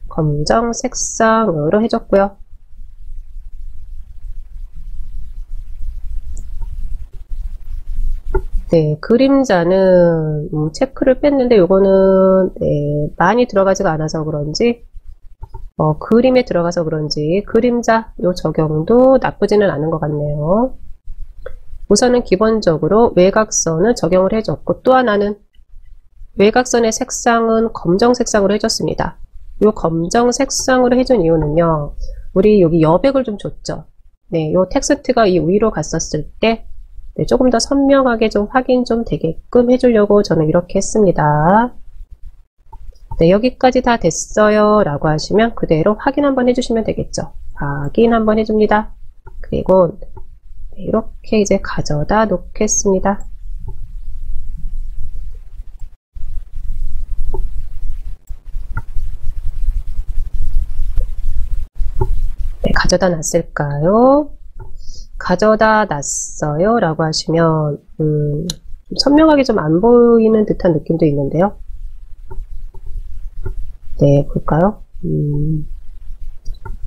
검정 색상으로 해줬고요. 네, 그림자는 체크를 뺐는데 요거는 네, 많이 들어가지가 않아서 그런지 그림에 들어가서 그런지 그림자 요 적용도 나쁘지는 않은 것 같네요. 우선은 기본적으로 외곽선을 적용을 해줬고, 또 하나는 외곽선의 색상은 검정 색상으로 해줬습니다. 요 검정 색상으로 해준 이유는요, 우리 여기 여백을 좀 줬죠. 네, 요 텍스트가 이 위로 갔었을 때 네, 조금 더 선명하게 좀 확인 좀 되게끔 해주려고 저는 이렇게 했습니다. 네, 여기까지 다 됐어요 라고 하시면 그대로 확인 한번 해주시면 되겠죠. 확인 한번 해줍니다. 그리고 네, 이렇게 이제 가져다 놓겠습니다. 네, 가져다 놨을까요? 가져다 놨어요 라고 하시면 선명하게 좀 안 보이는 듯한 느낌도 있는데요. 네, 볼까요?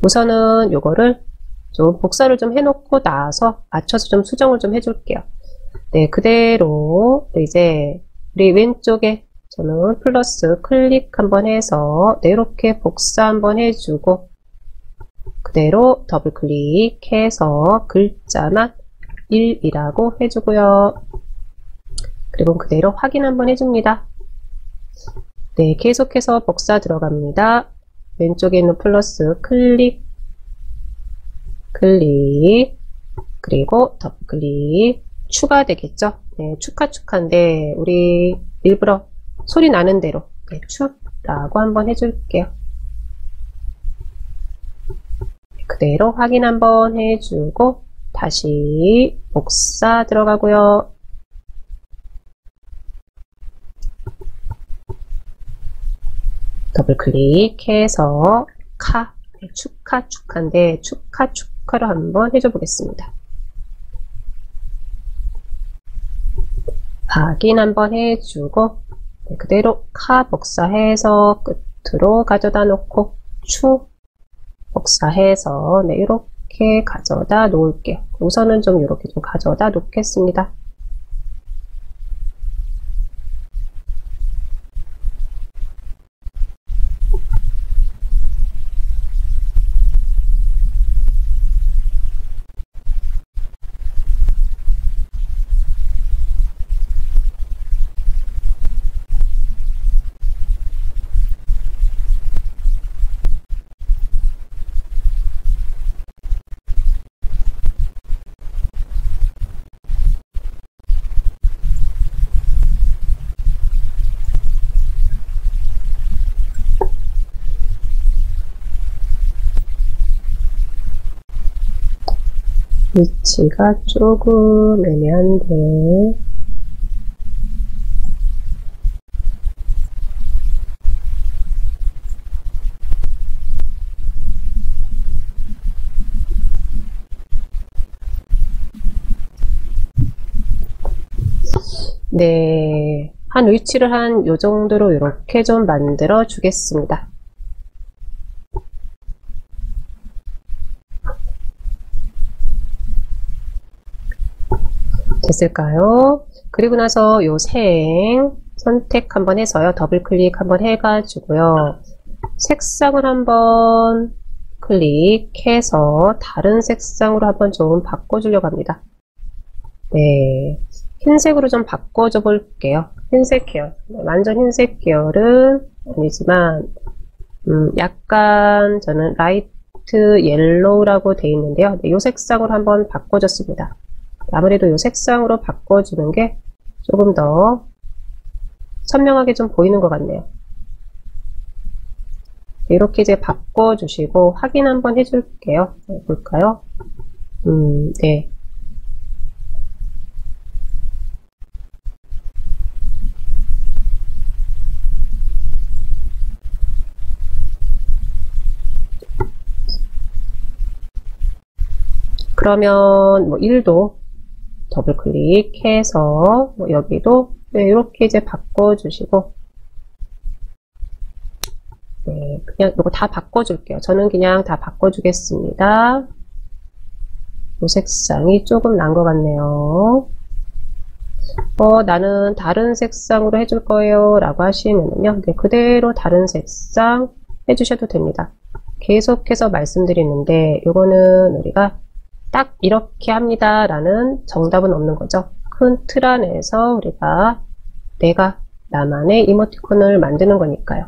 우선은 요거를 좀 복사를 좀 해놓고 나서 맞춰서 좀 수정을 좀 해줄게요. 네, 그대로 이제 우리 왼쪽에 저는 플러스 클릭 한번 해서 네, 이렇게 복사 한번 해주고, 그대로 더블 클릭해서 글자만 1이라고 해주고요. 그리고 그대로 확인 한번 해줍니다. 네, 계속해서 복사 들어갑니다. 왼쪽에 있는 플러스 클릭, 그리고 더블 클릭, 추가되겠죠? 네, 축하인데 우리 일부러 소리 나는 대로 네, 축라고 한번 해줄게요. 그대로 확인 한번 해주고 다시 복사 들어가고요. 더블 클릭해서 축하인데 축하로 한번 해줘 보겠습니다. 확인 한번 해주고 네, 그대로 복사해서 끝으로 가져다 놓고 복사해서 네, 이렇게 가져다 놓을게요. 우선은 좀 이렇게 좀 가져다 놓겠습니다. 위치가 조금 애매한데 네, 한 위치를 한 요 정도로 이렇게 좀 만들어 주겠습니다. 됐을까요? 그리고 나서 요 생 선택 한번 해서요. 더블 클릭 한번 해가지고요. 색상을 한번 클릭해서 다른 색상으로 한번 좀 바꿔주려고 합니다. 네, 흰색으로 좀 바꿔줘 볼게요. 흰색 계열. 완전 흰색 계열은 아니지만 약간 저는 라이트 옐로우라고 되어 있는데요. 네, 이 색상으로 한번 바꿔줬습니다. 아무래도 이 색상으로 바꿔주는 게 조금 더 선명하게 좀 보이는 것 같네요. 이렇게 이제 바꿔주시고 확인 한번 해줄게요. 볼까요? 네. 그러면 뭐 1도 더블 클릭해서 뭐 여기도 네, 이렇게 이제 바꿔주시고 네, 그냥 이거 다 바꿔줄게요. 저는 그냥 다 바꿔주겠습니다. 이 색상이 조금 난 것 같네요. 나는 다른 색상으로 해줄 거예요 라고 하시면요. 네, 그대로 다른 색상 해주셔도 됩니다. 계속해서 말씀드리는데 이거는 우리가 딱 이렇게 합니다 라는 정답은 없는 거죠. 큰 틀 안에서 우리가 내가 나만의 이모티콘을 만드는 거니까요.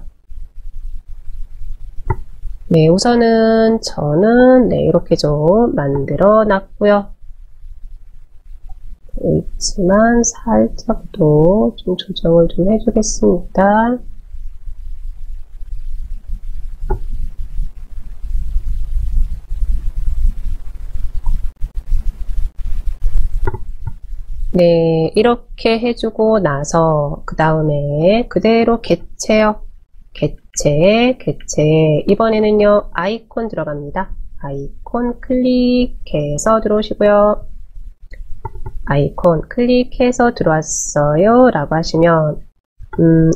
네, 우선은 저는 네, 이렇게 좀 만들어 놨고요. 있지만 살짝 또 좀 조정을 좀 해주겠습니다. 네, 이렇게 해주고 나서 그 다음에 그대로 개체요. 개체. 이번에는요, 아이콘 들어갑니다. 아이콘 클릭해서 들어오시고요. 아이콘 클릭해서 들어왔어요 라고 하시면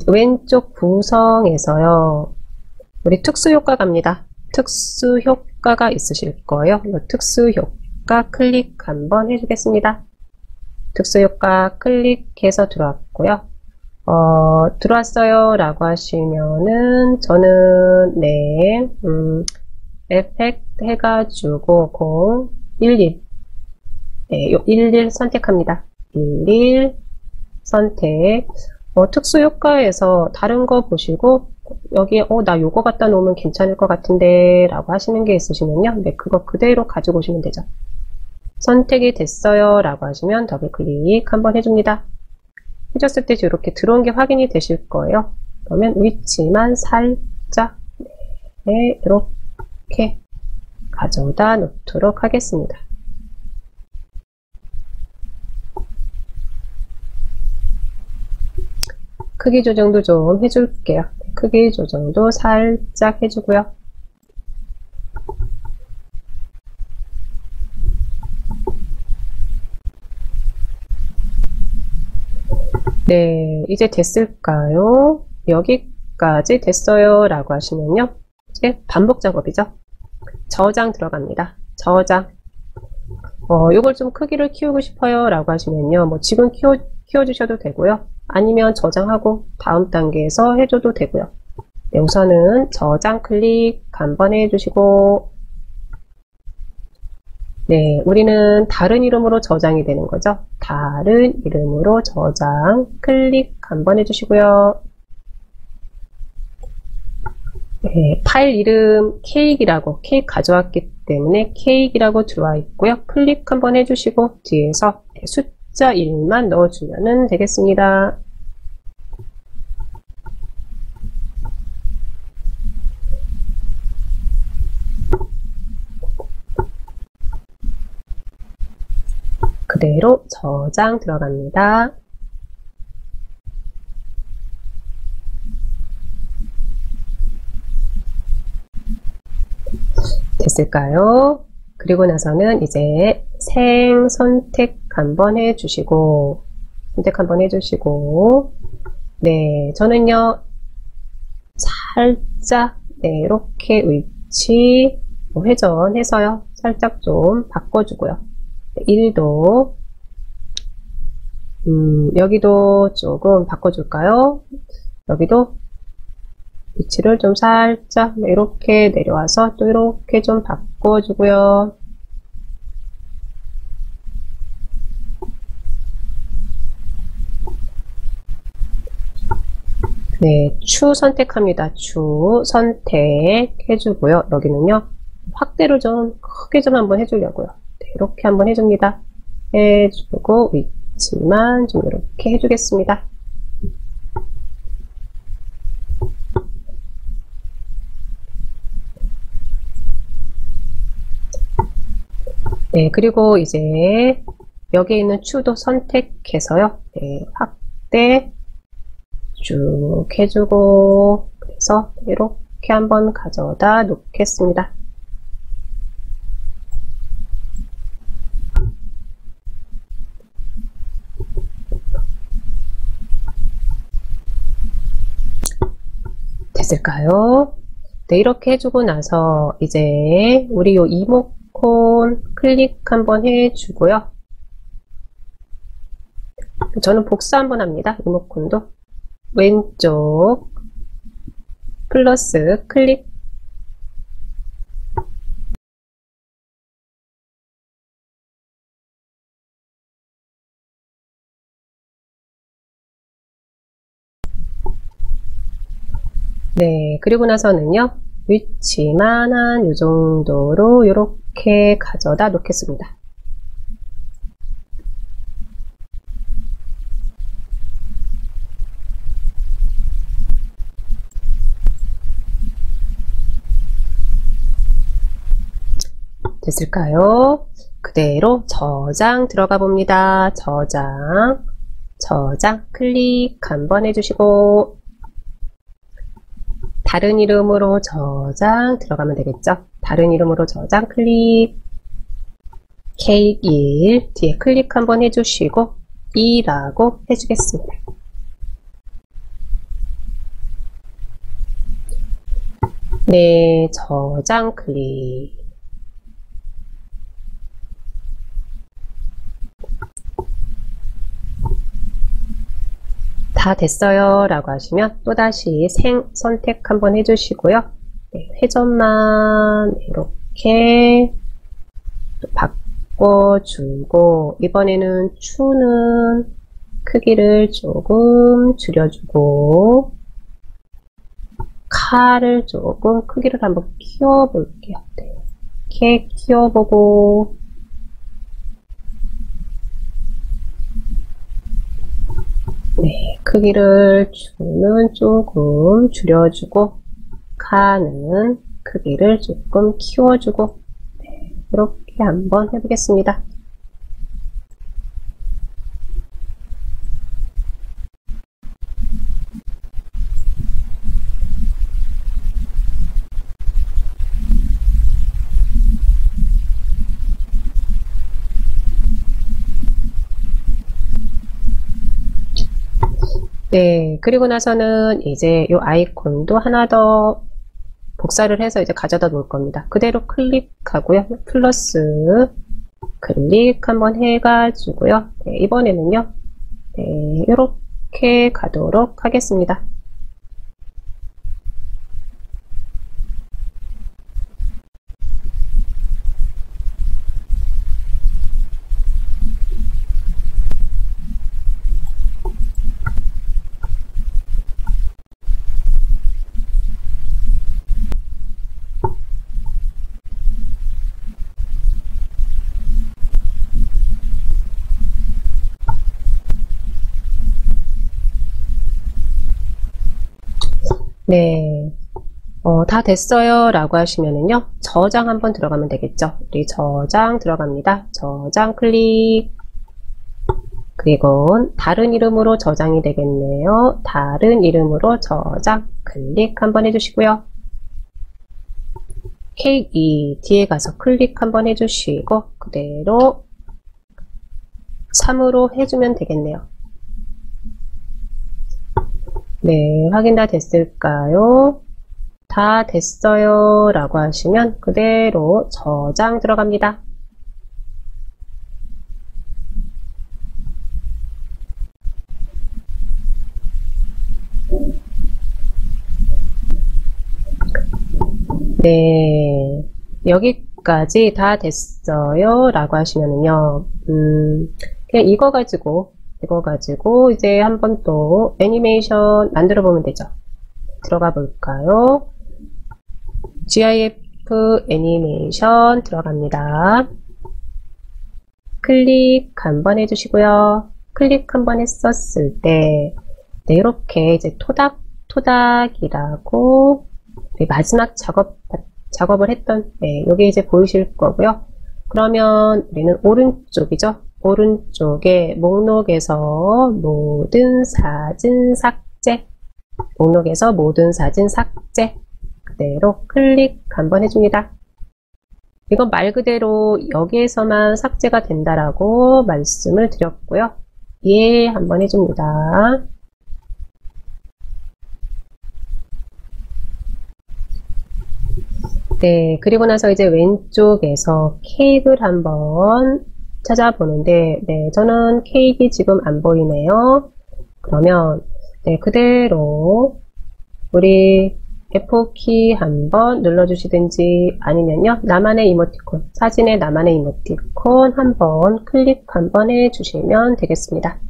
왼쪽 구성에서요, 우리 특수효과 갑니다. 특수효과가 있으실 거예요. 이 특수효과 클릭 한번 해주겠습니다. 특수효과 클릭해서 들어왔고요. 들어왔어요 라고 하시면은 저는 네, 에펙트 해가지고 011 네, 요 11 선택합니다. 11 선택. 특수효과에서 다른 거 보시고 여기에 나 요거 갖다 놓으면 괜찮을 것 같은데 라고 하시는 게 있으시면요, 네, 그거 그대로 가지고 오시면 되죠. 선택이 됐어요 라고 하시면 더블 클릭 한번 해줍니다. 해줬을 때 이렇게 들어온 게 확인이 되실 거예요. 그러면 위치만 살짝 네, 이렇게 가져다 놓도록 하겠습니다. 크기 조정도 좀 해줄게요. 크기 조정도 살짝 해주고요. 네, 이제 됐을까요? 여기까지 됐어요 라고 하시면요, 이제 반복 작업이죠. 저장 들어갑니다. 저장. 요걸 좀 크기를 키우고 싶어요 라고 하시면요, 뭐 지금 키워주셔도 되고요, 아니면 저장하고 다음 단계에서 해줘도 되고요. 네, 우선은 저장 클릭 한번 해주시고, 네, 우리는 다른 이름으로 저장이 되는 거죠. 다른 이름으로 저장 클릭 한번 해주시고요. 네, 파일 이름 케이크라고, 케이크 가져왔기 때문에 케이크라고 들어와 있고요. 클릭 한번 해주시고 뒤에서 숫자 1만 넣어주면 되겠습니다. 그대로 저장 들어갑니다. 됐을까요? 그리고 나서는 이제 생 선택 한번 해주시고, 네, 저는요, 살짝, 네, 이렇게 위치 회전해서요, 살짝 좀 바꿔주고요. 1도, 여기도 조금 바꿔줄까요? 여기도 위치를 좀 살짝 이렇게 내려와서 또 이렇게 좀 바꿔주고요. 네, 추 선택합니다. 추 선택해주고요. 여기는요, 확대를 좀 크게 좀 한번 해주려고요. 네, 이렇게 한번 해줍니다. 해주고, 위치만 좀 이렇게 해주겠습니다. 네, 그리고 이제 여기에 있는 추도 선택해서요. 네, 확대 쭉 해주고, 그래서 이렇게 한번 가져다 놓겠습니다. 됐을까요? 네, 이렇게 해주고 나서 이제 우리 요 이모콘 클릭 한번 해주고요. 저는 복사 한번 합니다. 이모콘도 왼쪽 플러스 클릭. 네, 그리고 나서는요, 위치만 한 요 정도로 이렇게 가져다 놓겠습니다. 됐을까요? 그대로 저장 들어가 봅니다. 저장 클릭 한번 해주시고, 다른 이름으로 저장 들어가면 되겠죠? 다른 이름으로 저장 클릭, 케이크 1 뒤에 클릭 한번 해주시고 2라고 해주겠습니다. 네, 저장 클릭. 다 됐어요 라고 하시면 또다시 생 선택 한번 해주시고요. 네, 회전만 이렇게 바꿔주고, 이번에는 추는 크기를 조금 줄여주고, 칼을 조금 크기를 한번 키워볼게요. 네, 이렇게 키워보고, 네, 크기를 추는 조금 줄여주고, 칸은 크기를 조금 키워주고, 네, 이렇게 한번 해보겠습니다. 네, 그리고 나서는 이제 이 아이콘도 하나 더 복사를 해서 이제 가져다 놓을 겁니다. 그대로 클릭하고요. 플러스 클릭 한번 해가지고요. 네, 이번에는요. 네, 이렇게 가도록 하겠습니다. 네, 다 됐어요 라고 하시면은요, 저장 한번 들어가면 되겠죠. 우리 저장 들어갑니다. 저장 클릭. 그리고 다른 이름으로 저장이 되겠네요. 다른 이름으로 저장 클릭 한번 해주시고요. 케이크 2 뒤에 가서 클릭 한번 해주시고 그대로 3으로 해주면 되겠네요. 네, 확인 다 됐을까요? 다 됐어요 라고 하시면 그대로 저장 들어갑니다. 네, 여기까지 다 됐어요. 라고 하시면은요, 그냥 이거 가지고 이제 한번 또 애니메이션 만들어 보면 되죠. 들어가 볼까요? GIF 애니메이션 들어갑니다. 클릭 한번 해주시고요. 클릭 한번 했었을 때, 네, 이렇게 이제 토닥이라고 마지막 작업을 했던, 네, 여기 이제 보이실 거고요. 그러면 우리는 오른쪽이죠. 오른쪽에 목록에서 모든 사진 삭제, 목록에서 모든 사진 삭제, 그대로 클릭 한번 해줍니다. 이건 말 그대로 여기에서만 삭제가 된다라고 말씀을 드렸고요. 예, 한번 해줍니다. 네, 그리고 나서 이제 왼쪽에서 케이크를 한번 찾아보는데, 네, 저는 케이크 지금 안 보이네요. 그러면, 네, 그대로 우리 F4키 한번 눌러주시든지 아니면요, 나만의 이모티콘, 사진의 나만의 이모티콘 한번 클릭 한번 해주시면 되겠습니다.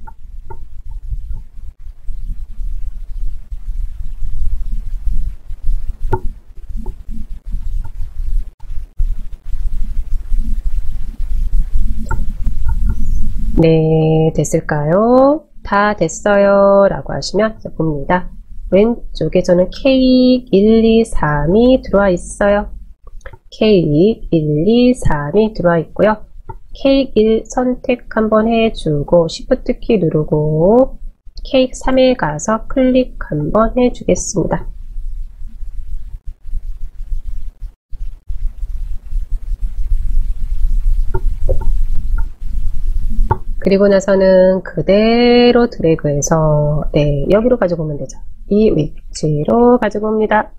네, 됐을까요? 다 됐어요 라고 하시면 봅니다. 왼쪽에 저는 K1, 2, 3이 들어와 있어요. K1, 2, 3이 들어와 있고요. K1 선택 한번 해주고 Shift 키 누르고 K3에 가서 클릭 한번 해주겠습니다. 그리고 나서는 그대로 드래그해서 네, 여기로 가지고 오면 되죠. 이 위치로 가지고 옵니다.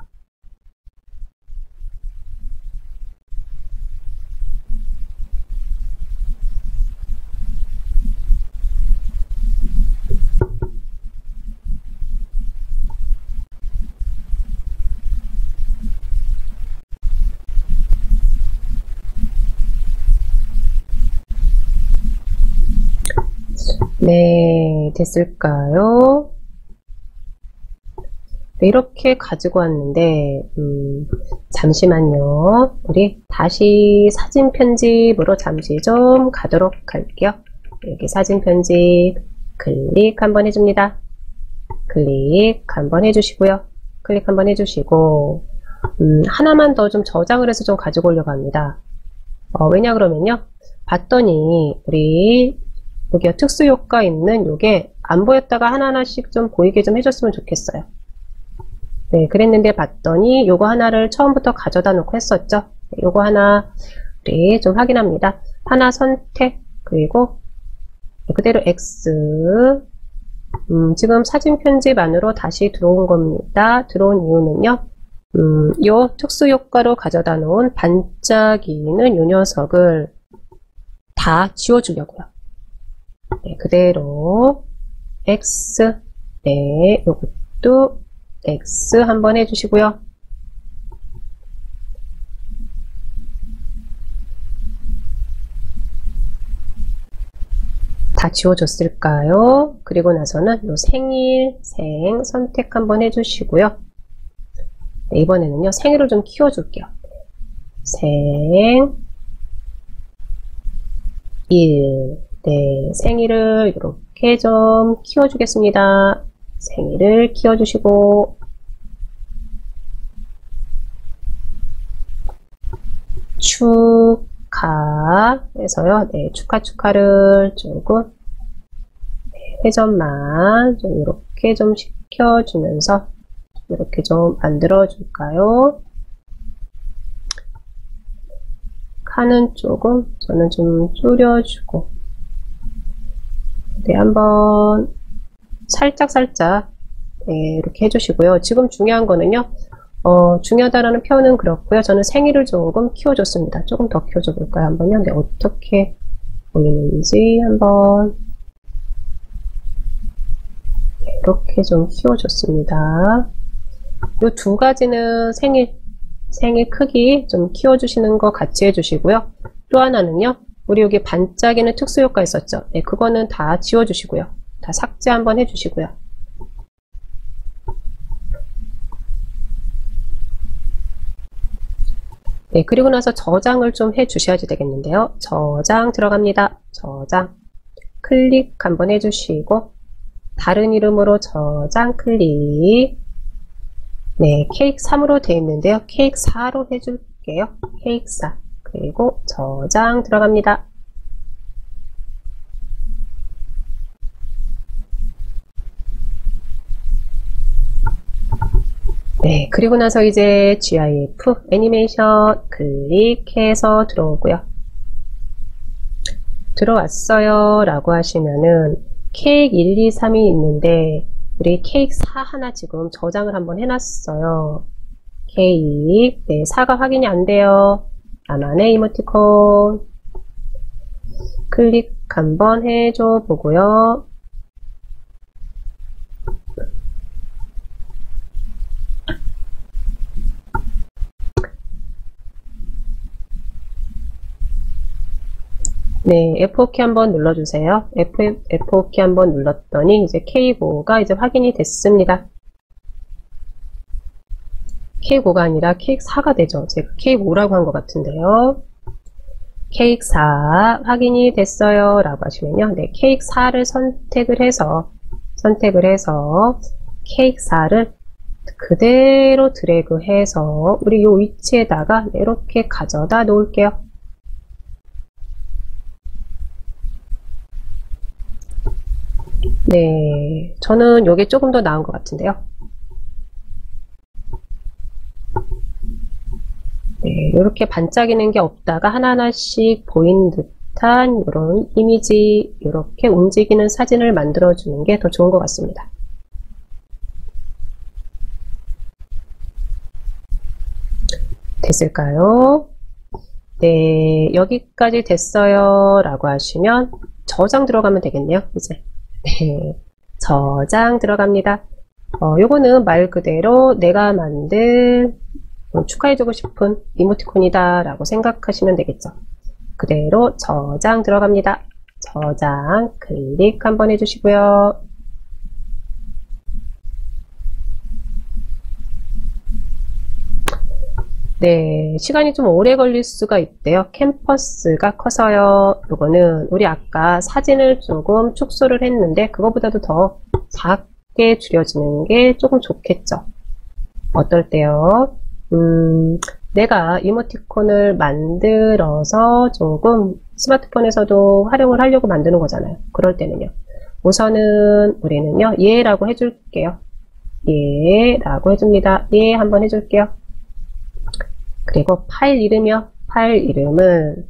네, 됐을까요? 네, 이렇게 가지고 왔는데, 잠시만요. 우리 다시 사진 편집으로 잠시 좀 가도록 할게요. 여기 사진 편집 클릭 한번 해줍니다. 클릭 한번 해주시고요. 클릭 한번 해주시고, 하나만 더 좀 저장을 해서 좀 가지고 오려고 합니다. 왜냐 그러면요. 봤더니, 우리 여기가 특수효과 있는 요게 안 보였다가 하나하나씩 좀 보이게 좀 해줬으면 좋겠어요. 네, 그랬는데 봤더니 요거 하나를 처음부터 가져다 놓고 했었죠. 요거 하나 우리 좀 확인합니다. 하나 선택, 그리고 그대로 X. 지금 사진 편집 안으로 다시 들어온 겁니다. 들어온 이유는요. 요 특수효과로 가져다 놓은 반짝이는 요 녀석을 다 지워주려고요. 네, 그대로 X, 네, 요것도 X 한번 해주시고요. 다 지워졌을까요? 그리고 나서는 요 생일, 생 선택 한번 해주시고요. 네, 이번에는요, 생일을 좀 키워줄게요. 생, 일, 네, 생일을 이렇게 좀 키워주겠습니다. 생일을 키워주시고, 축하해서요. 네, 축하를 조금, 네, 회전만 좀 이렇게 좀 시켜주면서, 이렇게 좀 만들어줄까요? 칸은 조금, 저는 좀 줄여주고, 네, 한번 살짝 네, 이렇게 해주시고요. 지금 중요한 거는요. 중요하다라는 표현은 그렇고요. 저는 생일을 조금 키워줬습니다. 조금 더 키워줘 볼까요? 한번요. 네, 어떻게 보이는지 한번 네, 이렇게 좀 키워줬습니다. 이 두 가지는 생일 생일 크기 좀 키워주시는 거 같이 해주시고요. 또 하나는요, 우리 여기 반짝이는 특수 효과 있었죠? 네, 그거는 다 지워주시고요. 다 삭제 한번 해주시고요. 네, 그리고 나서 저장을 좀 해주셔야지 되겠는데요. 저장 들어갑니다. 저장. 클릭 한번 해주시고, 다른 이름으로 저장 클릭. 네, 케이크 3으로 되어 있는데요. 케이크 4로 해줄게요. 케이크 4. 그리고 저장 들어갑니다. 네, 그리고 나서 이제 GIF 애니메이션 클릭해서 들어오고요. 들어왔어요 라고 하시면은 케이크 1, 2, 3이 있는데 우리 케이크 4 하나 지금 저장을 한번 해놨어요. 케이크, 네, 4가 확인이 안 돼요. 나만의 이모티콘 클릭 한번 해줘 보고요. 네, F4키 한번 눌러주세요. F4키 한번 눌렀더니 이제 K5가 이제 확인이 됐습니다. K5가 아니라 케이크 4가 되죠. 제가 K5라고 한 것 같은데요. 케이크 4 확인이 됐어요 라고 하시면요. 네, 케이크 4를 선택을 해서 케이크 4를 그대로 드래그해서 우리 요 위치에다가 이렇게 가져다 놓을게요. 네, 저는 이게 조금 더 나은 것 같은데요. 네, 이렇게 반짝이는 게 없다가 하나하나씩 보이는 듯한 이런 이미지, 이렇게 움직이는 사진을 만들어주는 게 더 좋은 것 같습니다. 됐을까요? 네, 여기까지 됐어요 라고 하시면 저장 들어가면 되겠네요. 이제 네, 저장 들어갑니다. 요거는 말 그대로 내가 만든 축하해주고 싶은 이모티콘이다 라고 생각하시면 되겠죠. 그대로 저장 들어갑니다. 저장 클릭 한번 해주시고요. 네, 시간이 좀 오래 걸릴 수가 있대요. 캔버스가 커서요. 요거는 우리 아까 사진을 조금 축소를 했는데 그거보다도 더 작게 줄여지는 게 조금 좋겠죠. 어떨 때요? 내가 이모티콘을 만들어서 조금 스마트폰에서도 활용을 하려고 만드는 거잖아요. 그럴 때는요. 우선은 우리는요, 예라고 해줄게요. 예라고 해줍니다. 예 한번 해줄게요. 그리고 파일 이름이요. 파일 이름은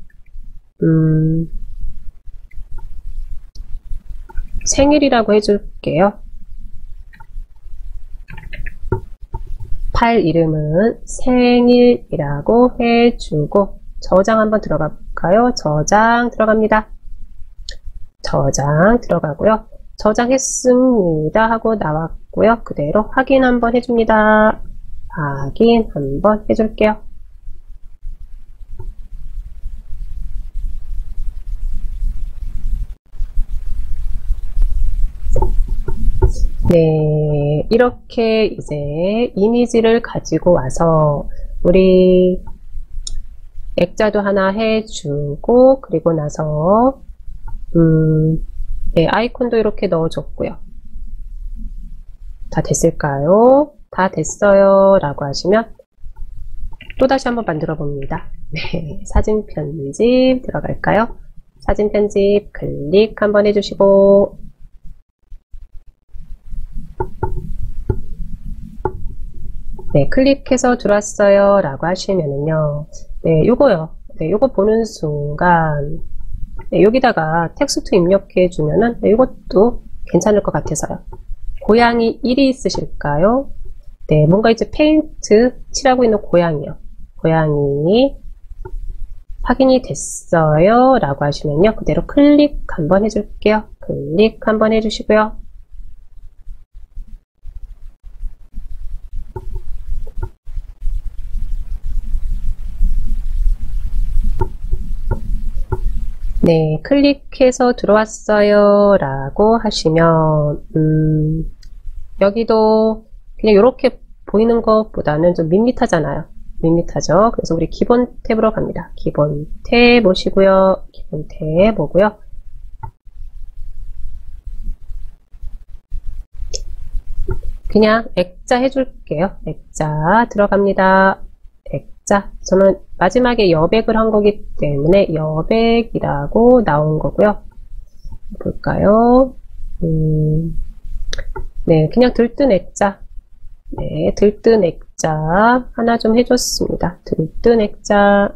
생일이라고 해줄게요. 파일 이름은 생일이라고 해주고 저장 한번 들어갈까요? 저장 들어갑니다. 저장 들어가고요. 저장했습니다 하고 나왔고요. 그대로 확인 한번 해줍니다. 확인 한번 해줄게요. 네, 이렇게 이제 이미지를 가지고 와서 우리 액자도 하나 해주고 그리고 나서 네, 아이콘도 이렇게 넣어줬고요. 다 됐을까요? 다 됐어요 라고 하시면 또다시 한번 만들어 봅니다. 네, 사진 편집 들어갈까요? 사진 편집 클릭 한번 해주시고 네, 클릭해서 들어왔어요 라고 하시면은요. 네, 요거요. 네, 요거 보는 순간 네, 여기다가 텍스트 입력해 주면은 네, 이것도 괜찮을 것 같아서요. 고양이 1이 있으실까요? 네, 뭔가 이제 페인트 칠하고 있는 고양이요. 고양이 확인이 됐어요 라고 하시면요. 그대로 클릭 한번 해줄게요. 클릭 한번 해주시고요. 네, 클릭해서 들어왔어요 라고 하시면 여기도 그냥 이렇게 보이는 것보다는 좀 밋밋하잖아요. 밋밋하죠. 그래서 우리 기본 탭으로 갑니다. 기본 탭 오시고요. 기본 탭 오고요. 그냥 액자 해줄게요. 액자 들어갑니다. 액자. 저는 마지막에 여백을 한 거기 때문에 여백이라고 나온 거고요. 볼까요? 네, 그냥 들뜬 액자. 네, 들뜬 액자 하나 좀 해줬습니다. 들뜬 액자.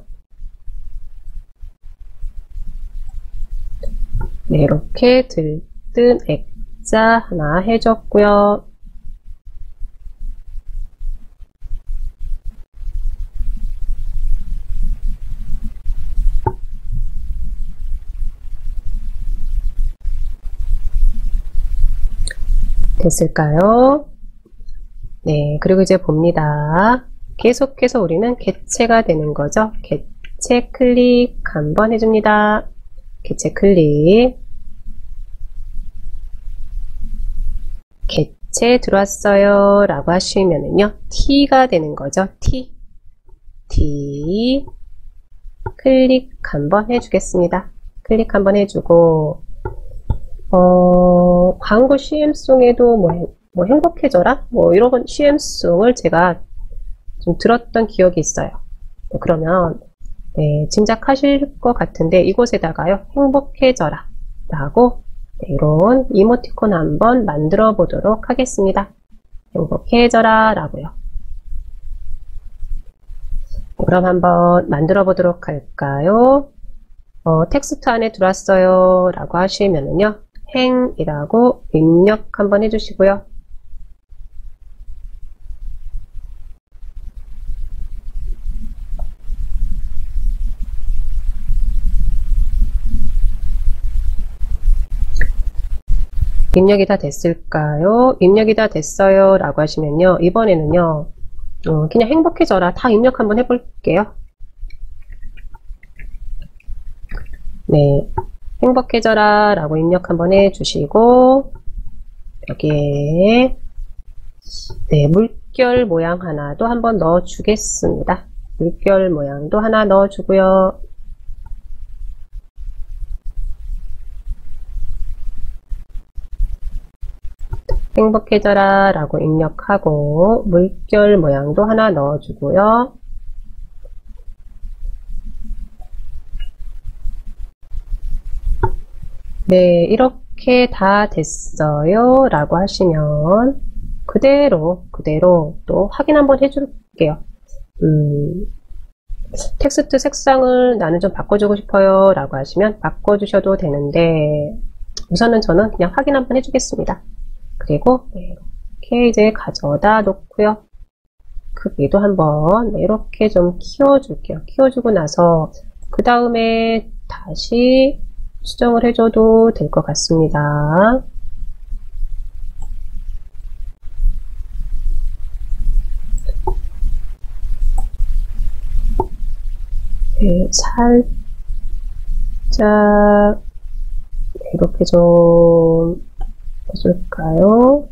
네, 이렇게 들뜬 액자 하나 해줬고요. 됐을까요? 네, 그리고 이제 봅니다. 계속해서 우리는 개체가 되는 거죠. 개체 클릭 한번 해줍니다. 개체 클릭. 개체 들어왔어요 라고 하시면은요, T가 되는 거죠. T. 클릭 한번 해주겠습니다. 클릭 한번 해주고, 광고 CM송에도 뭐 행복해져라? 뭐 이런 CM송을 제가 좀 들었던 기억이 있어요. 네, 그러면 네, 짐작하실 것 같은데 이곳에다가요, 행복해져라 라고 네, 이런 이모티콘 한번 만들어 보도록 하겠습니다. 행복해져라 라고요. 그럼 한번 만들어 보도록 할까요? 텍스트 안에 들어왔어요 라고 하시면은요, 행이라고 입력 한번 해주시고요. 입력이 다 됐을까요? 입력이 다 됐어요 라고 하시면요, 이번에는요, 그냥 행복해져라 다 입력 한번 해볼게요. 네, 행복해져라 라고 입력 한번 해주시고, 여기에 네, 물결 모양 하나도 한번 넣어주겠습니다. 물결 모양도 하나 넣어주고요. 행복해져라 라고 입력하고 물결 모양도 하나 넣어주고요. 네, 이렇게 다 됐어요 라고 하시면 그대로 또 확인 한번 해줄게요. 텍스트 색상을 나는 좀 바꿔주고 싶어요 라고 하시면 바꿔주셔도 되는데, 우선은 저는 그냥 확인 한번 해주겠습니다. 그리고 이렇게 이제 가져다 놓고요. 크기도 한번 이렇게 좀 키워줄게요. 키워주고 나서 그 다음에 다시 수정을 해줘도 될 것 같습니다. 네, 살짝 이렇게 좀 해줄까요?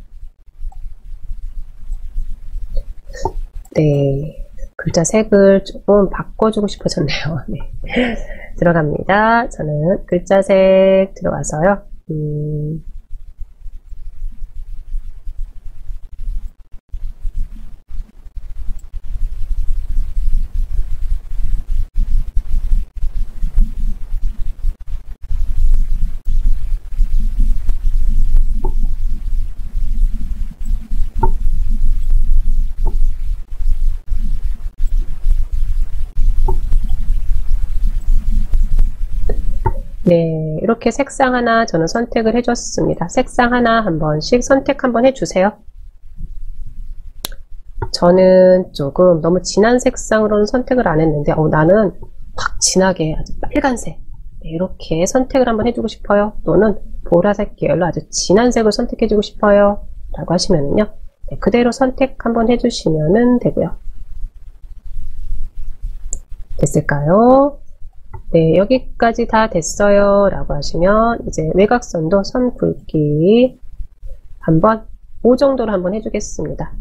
네, 글자 색을 조금 바꿔주고 싶어졌네요. 네. 들어갑니다. 저는 글자 색 들어와서요. 네, 이렇게 색상 하나 저는 선택을 해줬습니다. 색상 하나 한 번씩 선택 한번 해주세요. 저는 조금 너무 진한 색상으로는 선택을 안 했는데, 나는 확 진하게 아주 빨간색, 네, 이렇게 선택을 한번 해주고 싶어요. 또는 보라색 계열로 아주 진한 색을 선택해주고 싶어요 라고 하시면은요, 네, 그대로 선택 한번 해주시면 되고요. 됐을까요? 네, 여기까지 다 됐어요 라고 하시면 이제 외곽선도 선 굵기 한번 5 정도로 한번 해주겠습니다.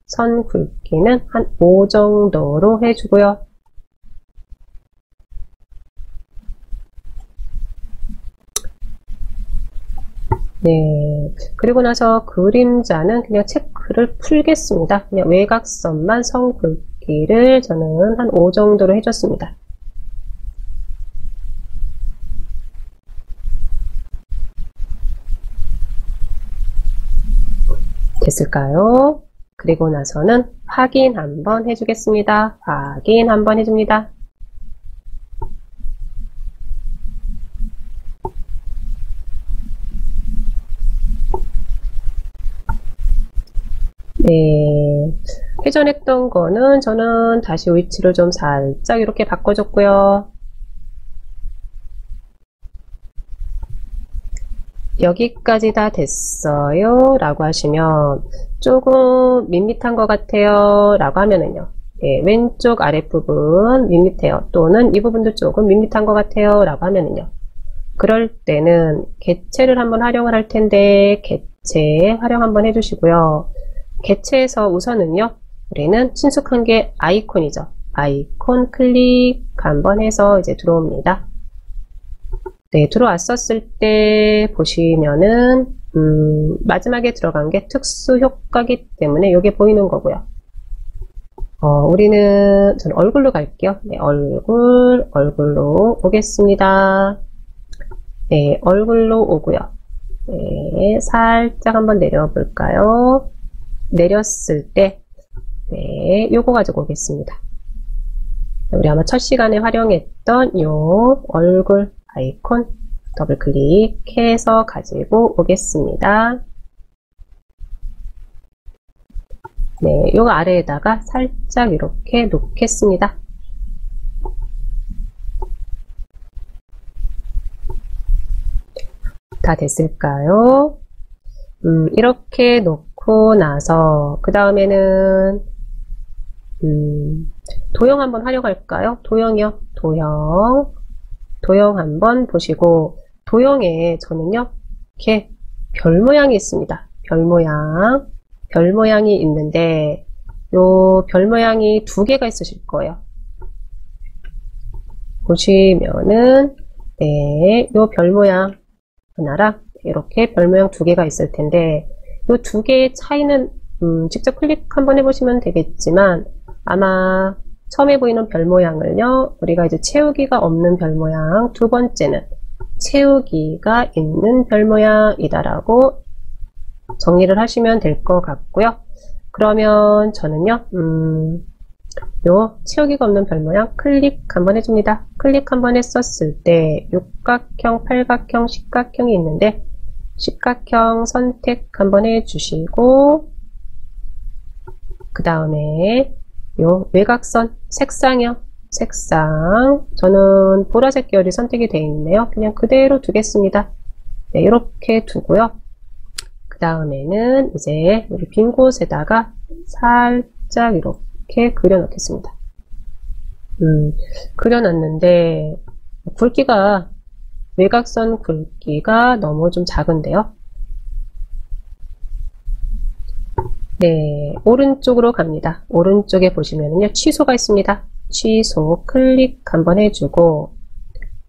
선 굵기는 한 5 정도로 해주고요. 네, 그리고 나서 그림자는 그냥 체크를 풀겠습니다. 그냥 외곽선만 선 굵기를 저는 한 5 정도로 해줬습니다. 됐을까요? 그리고 나서는 확인 한번 해주겠습니다. 확인 한번 해줍니다. 네, 회전했던 거는 저는 다시 위치를 좀 살짝 이렇게 바꿔줬고요. 여기까지 다 됐어요 라고 하시면 조금 밋밋한 것 같아요 라고 하면은요, 예, 왼쪽 아랫부분 밋밋해요, 또는 이 부분도 조금 밋밋한 것 같아요 라고 하면은요, 그럴 때는 개체를 한번 활용을 할 텐데 개체 활용 한번 해주시고요. 개체에서 우선은요, 우리는 친숙한 게 아이콘이죠. 아이콘 클릭 한번 해서 이제 들어옵니다. 네, 들어왔었을 때 보시면은 마지막에 들어간 게 특수 효과기 때문에 이게 보이는 거고요. 우리는 저는 얼굴로 갈게요. 네, 얼굴로 오겠습니다. 네, 얼굴로 오고요. 네, 살짝 한번 내려볼까요? 내렸을 때, 네, 요거 가지고 오겠습니다. 우리 아마 첫 시간에 활용했던 요 얼굴 아이콘 더블 클릭해서 가지고 오겠습니다. 네, 요 아래에다가 살짝 이렇게 놓겠습니다. 다 됐을까요? 이렇게 놓고 나서 그 다음에는 도형 한번 활용할까요? 도형이요. 도형 한번 보시고, 도형에 저는요, 이렇게 별 모양이 있습니다. 별 모양이 있는데, 요 별 모양이 2개가 있으실 거예요. 보시면은, 네, 요 별 모양 하나랑 이렇게 별 모양 2개가 있을 텐데, 요 2개의 차이는 직접 클릭 한번 해보시면 되겠지만, 아마 처음에 보이는 별 모양을요, 우리가 이제 채우기가 없는 별 모양, 두 번째는 채우기가 있는 별 모양이다라고 정리를 하시면 될 것 같고요. 그러면 저는요, 요 채우기가 없는 별 모양 클릭 한번 해줍니다. 클릭 한번 했었을 때 육각형, 팔각형, 십각형이 있는데 십각형 선택 한번 해주시고, 그 다음에 요 외곽선 색상이요. 색상 저는 보라색 계열이 선택이 되어 있네요. 그냥 그대로 두겠습니다. 네, 이렇게 두고요. 그 다음에는 이제 우리 빈 곳에다가 살짝 이렇게 그려 놓겠습니다. 그려 놨는데 굵기가, 외곽선 굵기가 너무 좀 작은데요. 네, 오른쪽으로 갑니다. 오른쪽에 보시면은요, 취소가 있습니다. 취소 클릭 한번 해주고,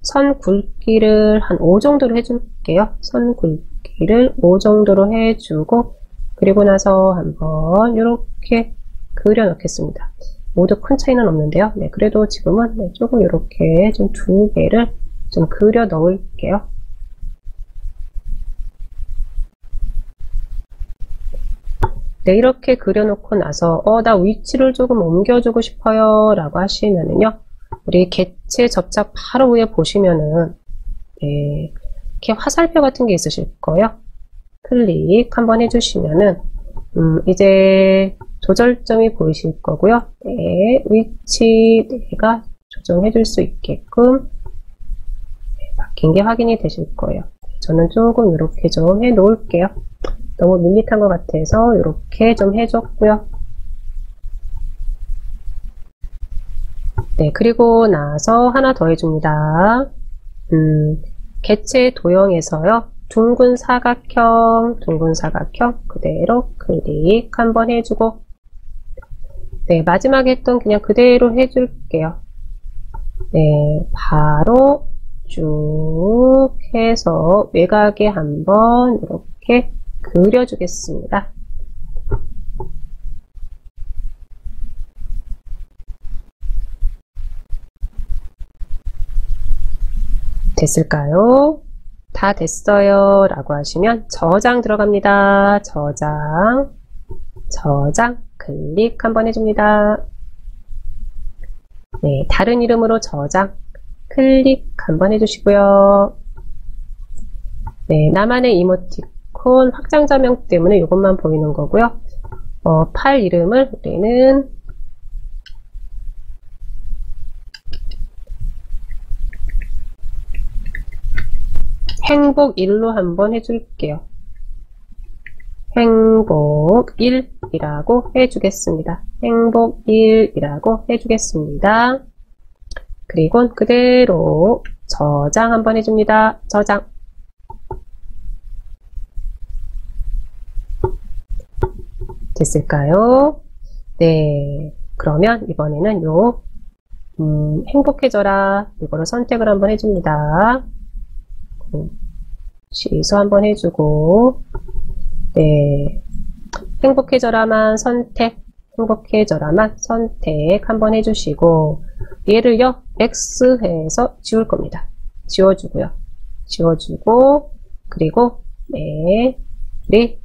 선 굵기를 한 5 정도로 해줄게요. 선 굵기를 5 정도로 해주고, 그리고 나서 한번 이렇게 그려 놓겠습니다. 모두 큰 차이는 없는데요. 네, 그래도 지금은 네, 조금 이렇게 좀 2개를 좀 그려 넣을게요. 네, 이렇게 그려놓고 나서 나 위치를 조금 옮겨주고 싶어요 라고 하시면은요, 우리 개체 접착 바로 위에 보시면은 네, 이렇게 화살표 같은 게 있으실 거예요. 클릭 한번 해주시면은 이제 조절점이 보이실 거고요. 네, 위치 내가 조정해 줄 수 있게끔 바뀐 게 확인이 되실 거예요. 저는 조금 이렇게 좀 해 놓을게요. 너무 밋밋한 것 같아서 이렇게 좀 해줬고요. 네, 그리고 나서 하나 더 해줍니다. 개체 도형에서요. 둥근 사각형 그대로 클릭 한번 해주고, 네, 마지막에 했던 그냥 그대로 해줄게요. 네, 바로 쭉 해서 외곽에 한번 이렇게 그려주겠습니다. 됐을까요? 다 됐어요 라고 하시면 저장 들어갑니다. 저장 클릭 한번 해줍니다. 네, 다른 이름으로 저장 클릭 한번 해주시고요. 네, 나만의 이모티콘 확장자명 때문에 이것만 보이는 거고요. 파일 이름을 우리는 행복1로 한번 해줄게요. 행복1이라고 해주겠습니다. 행복1이라고 해주겠습니다. 그리고 그대로 저장 한번 해줍니다. 저장. 됐을까요? 네. 그러면 이번에는 행복해져라. 이거를 선택을 한번 해줍니다. 취소 한번 해주고, 네. 행복해져라만 선택 한번 해주시고, 얘를요, X 해서 지울 겁니다. 지워주고요. 지워주고, 그리고, 네. 우리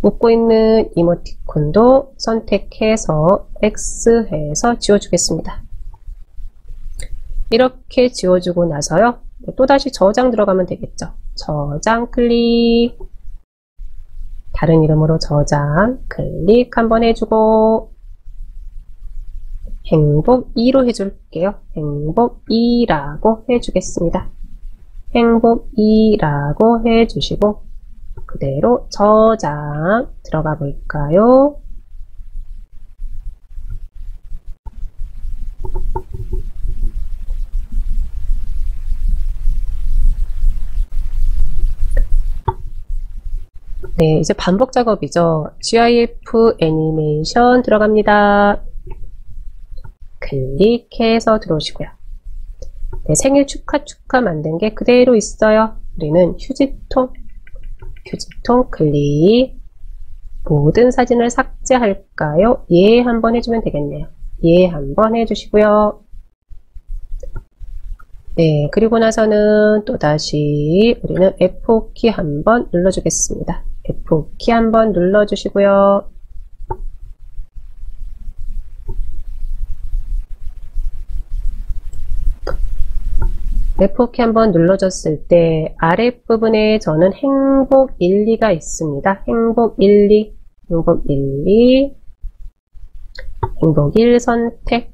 웃고 있는 이모티콘도 선택해서 X 해서 지워주겠습니다. 이렇게 지워주고 나서요. 또다시 저장 들어가면 되겠죠. 저장 클릭, 다른 이름으로 저장 클릭 한번 해주고, 행복2로 해줄게요. 행복2라고 해주겠습니다. 행복2라고 해주시고, 그대로 저장 들어가 볼까요? 네, 이제 반복 작업이죠. GIF 애니메이션 들어갑니다. 클릭해서 들어오시고요. 네, 생일 축하 만든 게 그대로 있어요. 우리는 휴지통 클릭. 모든 사진을 삭제할까요? 예 한번 해주면 되겠네요. 예 한번 해주시고요. 네, 그리고 나서는 또다시 우리는 F5키 한번 눌러주겠습니다. F5키 한번 눌러주시고요. F5키 한번 눌러줬을 때 아랫부분에 저는 행복 1, 2가 있습니다. 행복 1, 2, 행복 1 선택,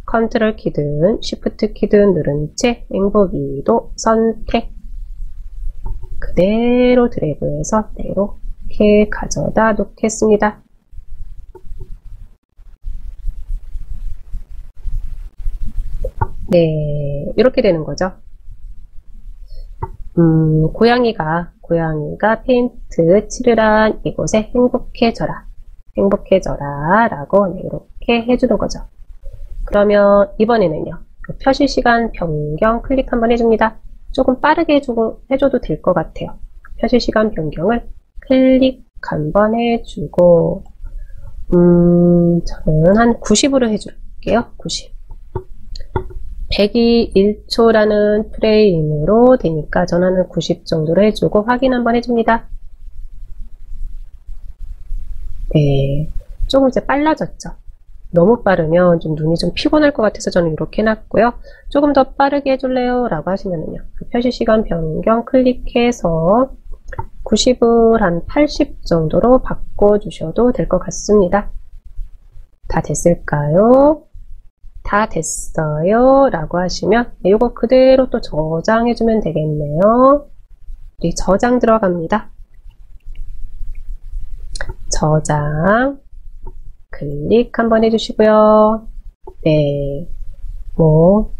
컨트롤 키든 쉬프트 키든 누른 채 행복 2도 선택, 그대로 드래그해서 이렇게 가져다 놓겠습니다. 네, 이렇게 되는 거죠. 고양이가 페인트 칠을 이곳에 행복해져라 라고 이렇게 해주는 거죠. 그러면 이번에는요, 표시 시간 변경 클릭 한번 해줍니다. 조금 빠르게 해줘도 될 것 같아요. 표시 시간 변경을 클릭 한번 해주고, 저는 한 90으로 해줄게요. 90. 100이 1초라는 프레임으로 되니까 저는 90 정도로 해주고 확인 한번 해줍니다. 네, 조금 이제 빨라졌죠. 너무 빠르면 좀 눈이 좀 피곤할 것 같아서 저는 이렇게 해놨고요. 조금 더 빠르게 해줄래요? 라고 하시면은요. 표시 시간 변경 클릭해서 90을 한 80 정도로 바꿔주셔도 될 것 같습니다. 다 됐을까요? 다 됐어요 라고 하시면 이거 그대로 또 저장해주면 되겠네요. 우리 저장 들어갑니다. 저장 클릭 한번 해주시고요. 네, 뭐,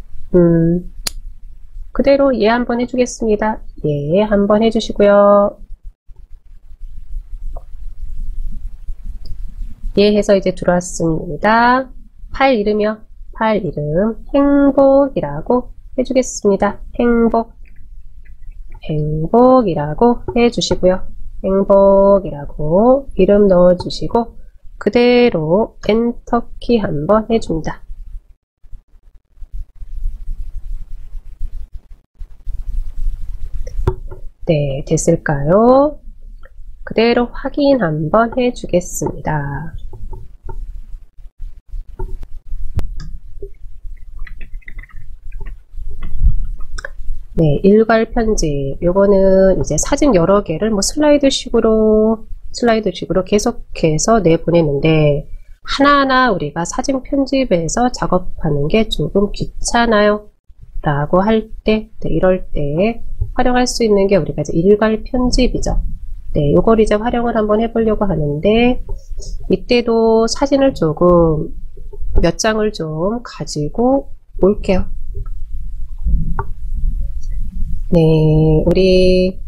그대로 예 한번 해주겠습니다. 예, 한번 해주시고요. 예 해서 이제 들어왔습니다. 파일 이름이요. 파일 이름 행복이라고 해주겠습니다. 행복이라고 해주시고요. 행복이라고 이름 넣어주시고 그대로 엔터키 한번 해줍니다. 네, 됐을까요? 그대로 확인 한번 해주겠습니다. 네, 일괄 편집. 요거는 이제 사진 여러 개를 뭐 슬라이드식으로 계속해서 내보내는데 하나하나 우리가 사진 편집에서 작업하는 게 조금 귀찮아요 라고 할 때, 네, 이럴 때 활용할 수 있는 게 우리가 이제 일괄 편집이죠. 네, 요걸 이제 활용을 한번 해보려고 하는데 이때도 사진을 조금 몇 장을 좀 가지고 올게요. 네, 우리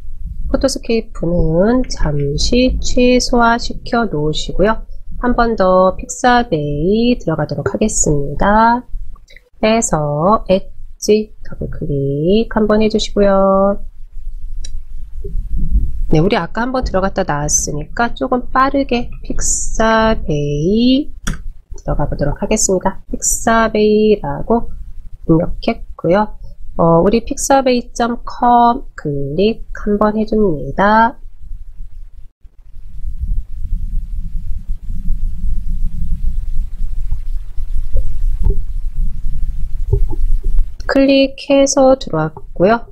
포토스케이프는 잠시 최소화시켜 놓으시고요. 한 번 더 픽사베이 들어가도록 하겠습니다. 해서 엣지 더블 클릭 한번 해주시고요. 네, 우리 아까 한번 들어갔다 나왔으니까 조금 빠르게 픽사베이 들어가 보도록 하겠습니다. 픽사베이라고 입력했고요. 우리 pixabay.com 클릭 한번 해줍니다. 클릭해서 들어왔고요.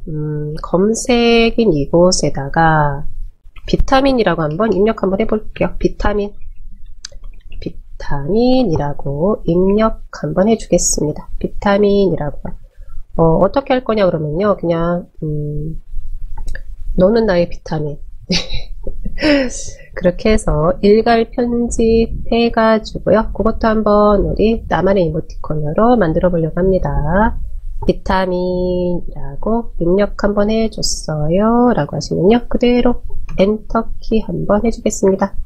검색인 이곳에다가 비타민이라고 한번 입력 한번 해볼게요. 비타민이라고 입력 한번 해주겠습니다. 비타민이라고. 어떻게 할 거냐 그러면요. 그냥 너는 나의 비타민 그렇게 해서 일괄 편집해 가지고요. 그것도 한번 우리 나만의 이모티콘으로 만들어 보려고 합니다. 비타민이라고 입력 한번 해줬어요 라고 하시면요. 그대로 엔터키 한번 해주겠습니다.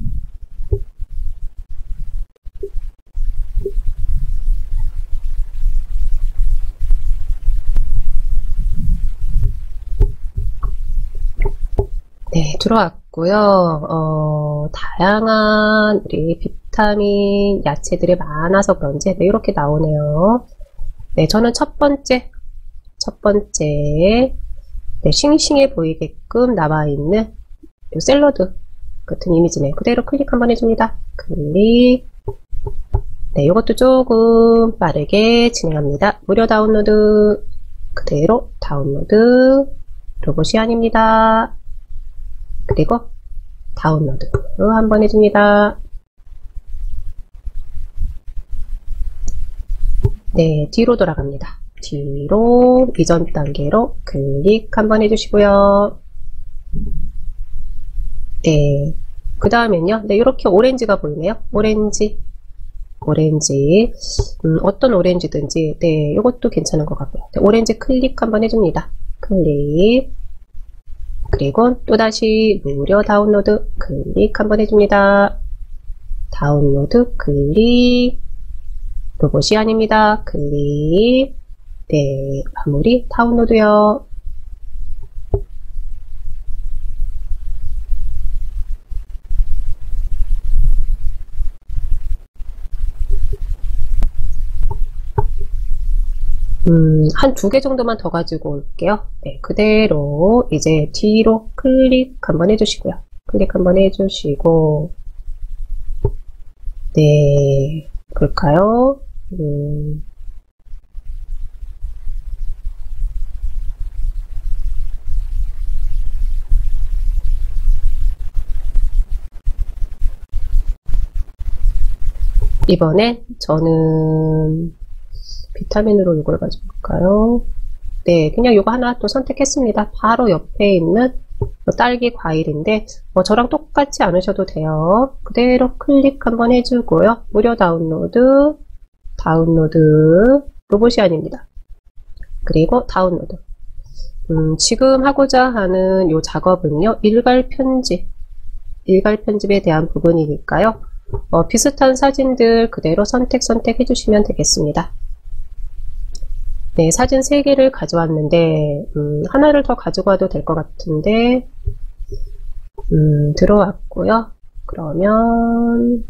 네, 들어왔고요. 다양한 우리 비타민 야채들이 많아서 그런지 네, 이렇게 나오네요. 네, 저는 첫 번째 네, 싱싱해 보이게끔 남아있는 이 샐러드 같은 이미지네. 그대로 클릭 한번 해줍니다. 클릭. 네, 이것도 조금 빠르게 진행합니다. 무료 다운로드 그대로 다운로드 로봇이 아닙니다. 그리고 다운로드 한번 해줍니다. 네, 뒤로 돌아갑니다. 뒤로 이전 단계로 클릭 한번 해주시고요. 네, 그 다음엔요. 네, 이렇게 오렌지가 보이네요. 오렌지. 어떤 오렌지든지 네, 이것도 괜찮은 것 같고요. 네, 오렌지 클릭 한번 해줍니다. 클릭. 그리고 또다시 무료 다운로드 클릭 한번 해줍니다. 다운로드 클릭. 로봇이 아닙니다. 클릭. 네, 마무리 다운로드요. 한 2개 정도만 더 가지고 올게요. 네, 그대로 이제 뒤로 클릭 한번 해주시고요. 클릭 한번 해주시고, 네, 볼까요? 이번에 저는 비타민으로 이걸 가져볼까요? 네, 그냥 이거 하나 또 선택했습니다. 바로 옆에 있는 딸기 과일인데 저랑 똑같지 않으셔도 돼요. 그대로 클릭 한번 해주고요. 무료 다운로드 다운로드, 로봇이 아닙니다. 그리고 다운로드. 지금 하고자 하는 요 작업은요, 일괄 편집에 대한 부분이니까요. 비슷한 사진들 그대로 선택해 주시면 되겠습니다. 네, 사진 3개를 가져왔는데, 하나를 더 가지고 와도 될 것 같은데, 들어왔고요. 그러면,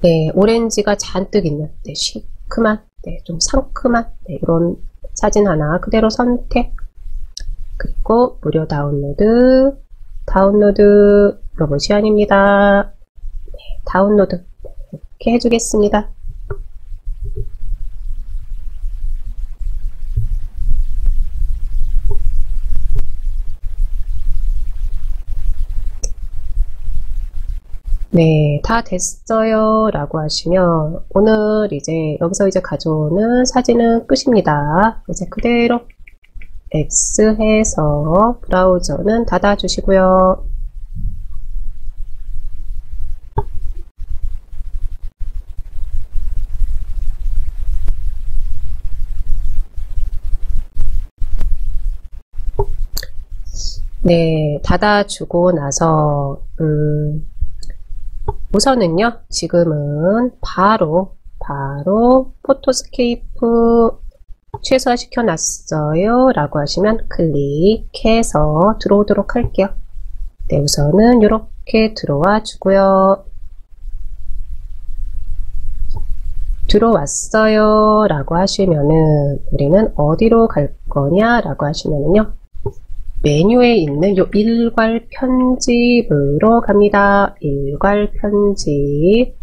네, 오렌지가 잔뜩 있는, 네, 시큼한, 네, 좀 상큼한, 네, 이런 사진 하나 그대로 선택. 그리고 무료 다운로드 로봇이 아닙니다. 네, 다운로드 이렇게 해주겠습니다. 네, 다 됐어요 라고 하시면 오늘 이제 여기서 이제 가져오는 사진은 끝입니다. 이제 그대로 X 해서 브라우저는 닫아 주시고요. 네, 닫아주고 나서 우선은요, 지금은 바로 포토스케이프 최소화시켜 놨어요 라고 하시면 클릭해서 들어오도록 할게요. 네, 우선은 이렇게 들어와 주고요. 들어왔어요 라고 하시면은 우리는 어디로 갈 거냐 라고 하시면은요, 메뉴에 있는 요 일괄 편집으로 갑니다. 일괄 편집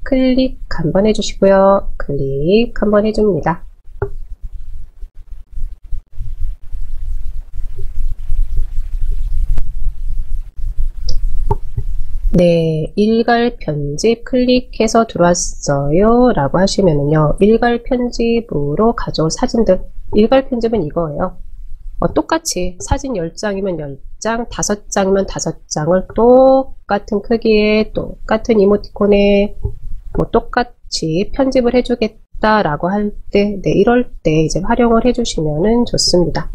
클릭 한번 해주시고요. 클릭 한번 해줍니다. 네, 일괄 편집 클릭해서 들어왔어요 라고 하시면은요, 일괄 편집으로 가져올 사진들, 일괄 편집은 이거예요. 똑같이 사진 10장이면 10장, 5장이면 5장을 똑같은 크기에 똑같은 이모티콘에 똑같이 편집을 해주겠다라고 할 때, 네, 이럴 때 이제 활용을 해주시면 좋습니다.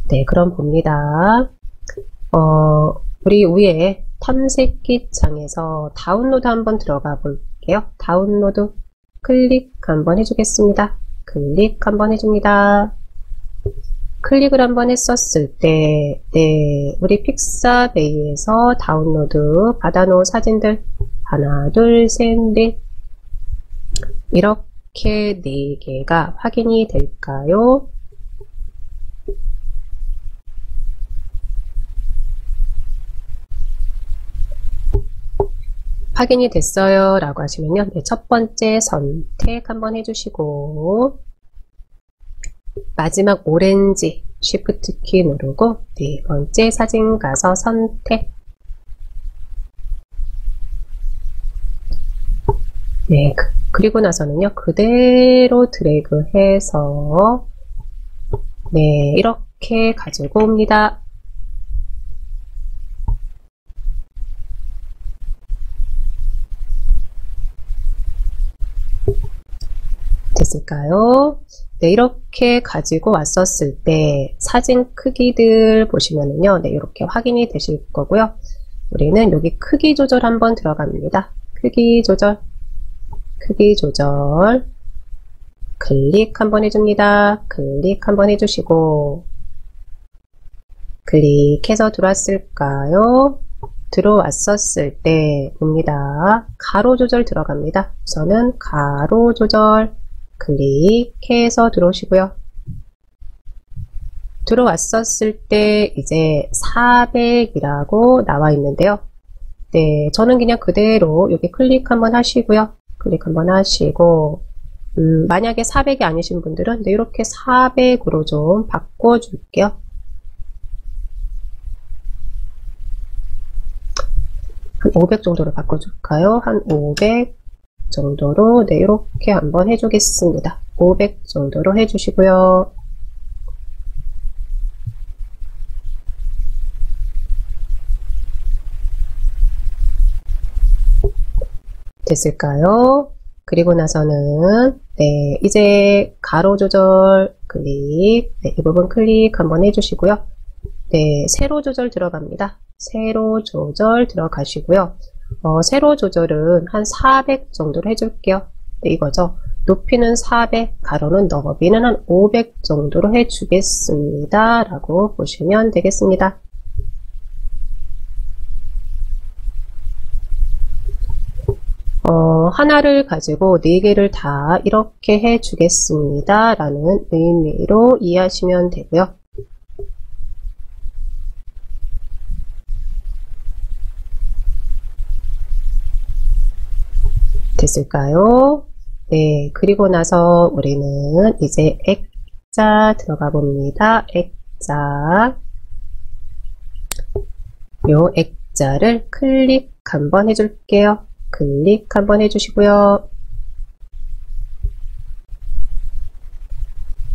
네, 그럼 봅니다. 우리 위에 탐색기 창에서 다운로드 한번 들어가 볼게요. 다운로드 클릭 한번 해주겠습니다. 클릭 한번 해줍니다. 클릭을 한번 했었을 때, 네, 우리 픽사베이에서 다운로드 받아놓은 사진들 하나, 둘, 셋, 넷 이렇게 4개가 확인이 될까요? 확인이 됐어요 라고 하시면요, 네, 첫 번째 선택 한번 해주시고 마지막 오렌지 Shift 키 누르고 네 번째 사진 가서 선택. 네, 그리고 나서는요, 그대로 드래그 해서 네, 이렇게 가지고 옵니다. 됐을까요? 네, 이렇게 가지고 왔었을 때 사진 크기들 보시면은요, 네, 이렇게 확인이 되실 거고요. 우리는 여기 크기 조절 한번 들어갑니다. 크기 조절 클릭 한번 해줍니다. 클릭 한번 해주시고 클릭해서 들어왔을까요? 들어왔었을 때 봅니다. 가로 조절 들어갑니다. 우선은 가로 조절 클릭해서 들어오시고요. 들어왔었을 때 이제 400이라고 나와 있는데요. 네, 저는 그냥 그대로 여기 클릭 한번 하시고요. 클릭 한번 하시고 만약에 400이 아니신 분들은 네, 이렇게 400으로 좀 바꿔줄게요. 한 500 정도로 바꿔줄까요? 한 500 정도로 네, 이렇게 한번 해주겠습니다. 500 정도로 해주시고요. 됐을까요? 그리고 나서는 네, 이제 가로 조절 클릭, 네, 이 부분 클릭 한번 해주시고요. 네, 세로 조절 들어갑니다. 세로 조절 들어가시고요. 세로 조절은 한 400 정도로 해줄게요. 네, 이거죠. 높이는 400, 가로는 너비는 한 500 정도로 해주겠습니다. 라고 보시면 되겠습니다. 하나를 가지고 4개를 다 이렇게 해주겠습니다. 라는 의미로 이해하시면 되고요. 됐을까요? 네, 그리고 나서 우리는 이제 액자 들어가 봅니다. 액자. 요 액자를 클릭 한번 해줄게요. 클릭 한번 해주시고요.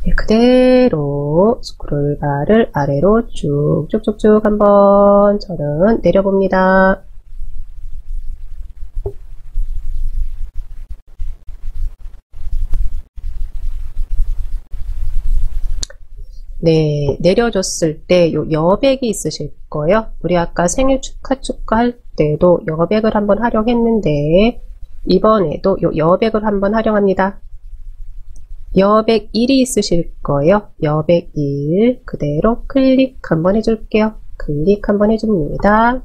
네, 그대로 스크롤바를 아래로 쭉쭉쭉쭉 한번 저는 내려봅니다. 네, 내려줬을 때 요 여백이 있으실 거예요. 우리 아까 생일 축하 할 때도 여백을 한번 활용했는데 이번에도 요 여백을 한번 활용합니다. 여백 1이 있으실 거예요. 여백 1 그대로 클릭 한번 해줄게요. 클릭 한번 해줍니다.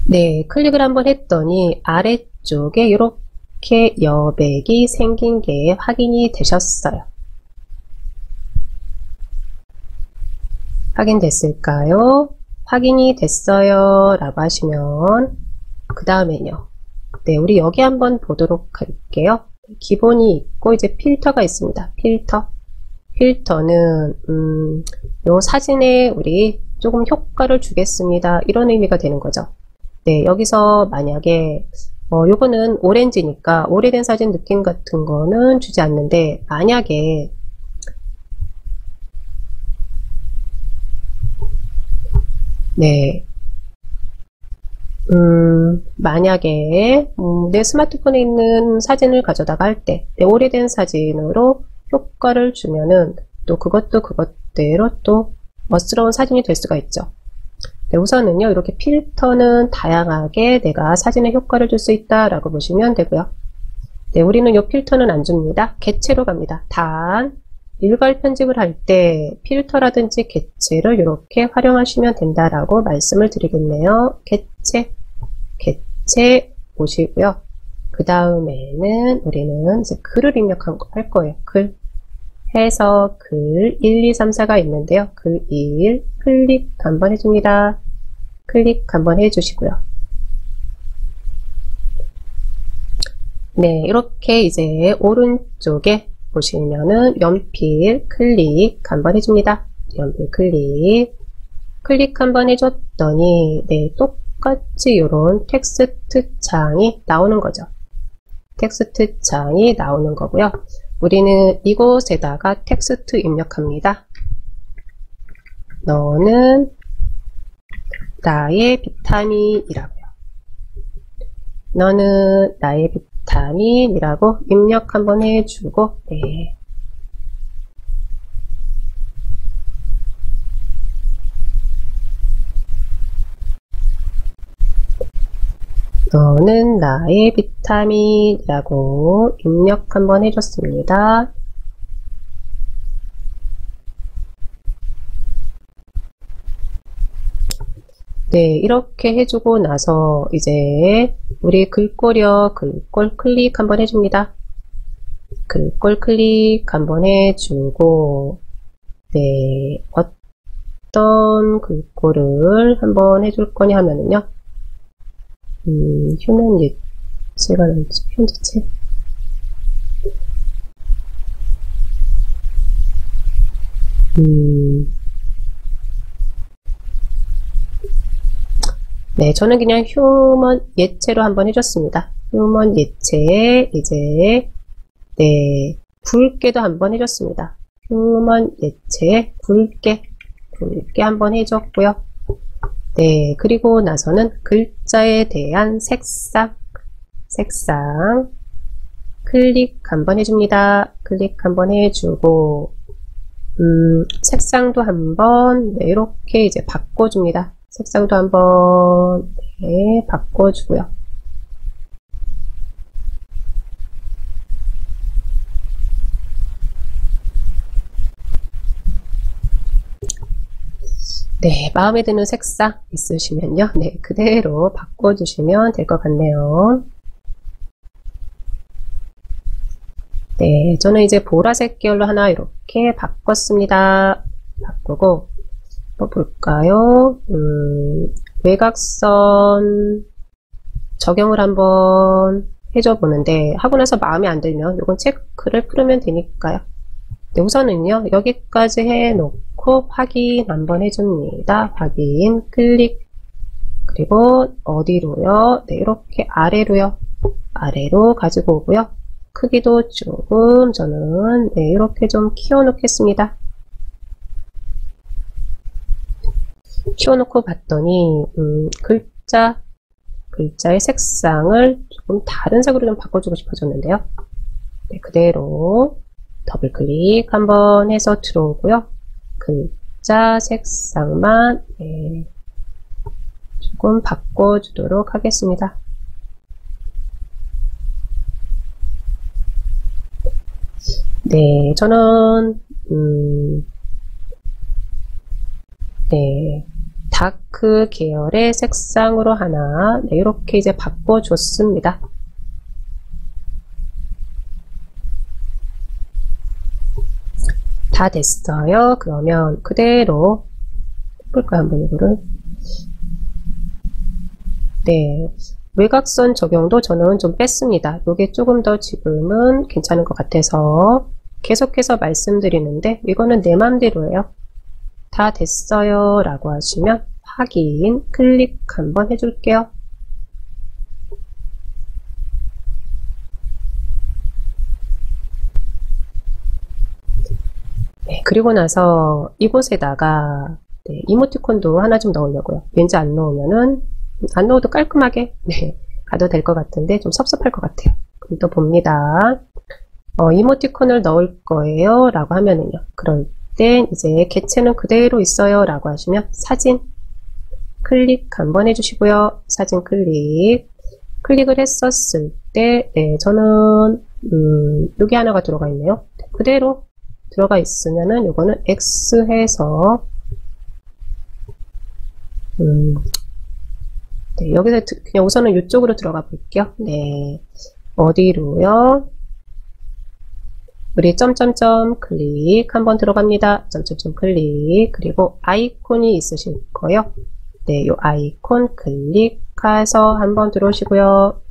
네, 클릭을 한번 했더니 아래쪽에 이렇게 여백이 생긴 게 확인이 되셨어요. 확인됐을까요? 확인이 됐어요 라고 하시면 그 다음에요. 네, 우리 여기 한번 보도록 할게요. 기본이 있고 이제 필터가 있습니다. 필터는 요 사진에 우리 조금 효과를 주겠습니다. 이런 의미가 되는 거죠. 네, 여기서 만약에 요거는 오렌지니까 오래된 사진 느낌 같은 거는 주지 않는데 만약에 네, 만약에 내 스마트폰에 있는 사진을 가져다가 할 때 오래된 사진으로 효과를 주면은 또 그것도 그것대로 또 멋스러운 사진이 될 수가 있죠. 네, 우선은요, 이렇게 필터는 다양하게 내가 사진에 효과를 줄 수 있다 라고 보시면 되고요. 네, 우리는 이 필터는 안 줍니다. 개체로 갑니다. 단 일괄 편집을 할 때 필터라든지 개체를 이렇게 활용하시면 된다라고 말씀을 드리겠네요. 개체 보시고요. 그 다음에는 우리는 이제 글을 입력할 거예요. 글 해서 글 1, 2, 3, 4가 있는데요. 글 1 클릭 한번 해줍니다. 클릭 한번 해주시고요. 네, 이렇게 이제 오른쪽에 보시면은 연필 클릭 한번 해줍니다. 연필 클릭 한번 해줬더니 네, 똑같이 이런 텍스트 창이 나오는 거죠. 텍스트 창이 나오는 거고요. 우리는 이곳에다가 텍스트 입력합니다. 너는 나의 비타민이라고요. 너는 나의 비타민이라고 입력 한번 해주고, 네. 너는 나의 비타민이라고 입력 한번 해줬습니다. 네, 이렇게 해주고 나서 이제 우리 글꼴이요. 글꼴 클릭 한번 해줍니다. 글꼴 클릭 한번 해주고 네, 어떤 글꼴을 한번 해줄 거냐 하면은요. 휴면 예체가 나올지 현재체 네, 저는 그냥 휴먼 예체로 한번 해줬습니다. 휴먼 예체에 이제 네, 붉게도 한번 해줬습니다. 휴먼 예체에 굵게 한번 해줬고요. 네, 그리고 나서는 글자에 대한 색상 클릭 한번 해줍니다. 클릭 한번 해주고 색상도 한번 네, 이렇게 이제 바꿔줍니다. 색상도 한번 네, 바꿔주고요. 네, 마음에 드는 색상 있으시면요. 네, 그대로 바꿔주시면 될 것 같네요. 네, 저는 이제 보라색 계열로 하나 이렇게 바꿨습니다. 바꾸고 뭐 볼까요? 외곽선 적용을 한번 해줘 보는데 하고 나서 마음에 안 들면 이건 체크를 풀으면 되니까요. 네, 우선은요 여기까지 해놓고 확인 한번 해줍니다. 확인 클릭 그리고 어디로요? 네, 이렇게 아래로요. 아래로 가지고 오고요. 크기도 조금 저는 네, 이렇게 좀 키워놓겠습니다. 키워놓고 봤더니 글자의 색상을 조금 다른 색으로 좀 바꿔주고 싶어졌는데요. 네, 그대로 더블 클릭 한번 해서 들어오고요. 글자 색상만 네, 조금 바꿔주도록 하겠습니다. 네, 저는 네, 다크 계열의 색상으로 하나 네, 이렇게 이제 바꿔줬습니다. 다 됐어요. 그러면 그대로 해볼까요? 한번 이거를 네, 외곽선 적용도 저는 좀 뺐습니다. 이게 조금 더 지금은 괜찮은 것 같아서 계속해서 말씀드리는데 이거는 내 맘대로예요. 다 됐어요 라고 하시면 확인 클릭 한번 해줄게요. 네, 그리고 나서 이곳에다가 네, 이모티콘도 하나 좀 넣으려고요. 왠지 안 넣으면은 안 넣어도 깔끔하게 네, 가도 될 것 같은데 좀 섭섭할 것 같아요. 그럼 또 봅니다. 이모티콘을 넣을 거예요 라고 하면은요. 그럴 땐 이제 개체는 그대로 있어요 라고 하시면 사진 클릭 한번 해주시고요. 사진 클릭을 했었을 때 네, 저는 여기 하나가 들어가 있네요. 그대로 들어가 있으면은 요거는 X 해서 네, 여기서 그냥 우선은 이쪽으로 들어가 볼게요. 네, 어디로요? 우리 점점점 클릭 한번 들어갑니다. 점점점 클릭 그리고 아이콘이 있으실 거예요. 네, 요 아이콘 클릭해서 한번 들어오시고요.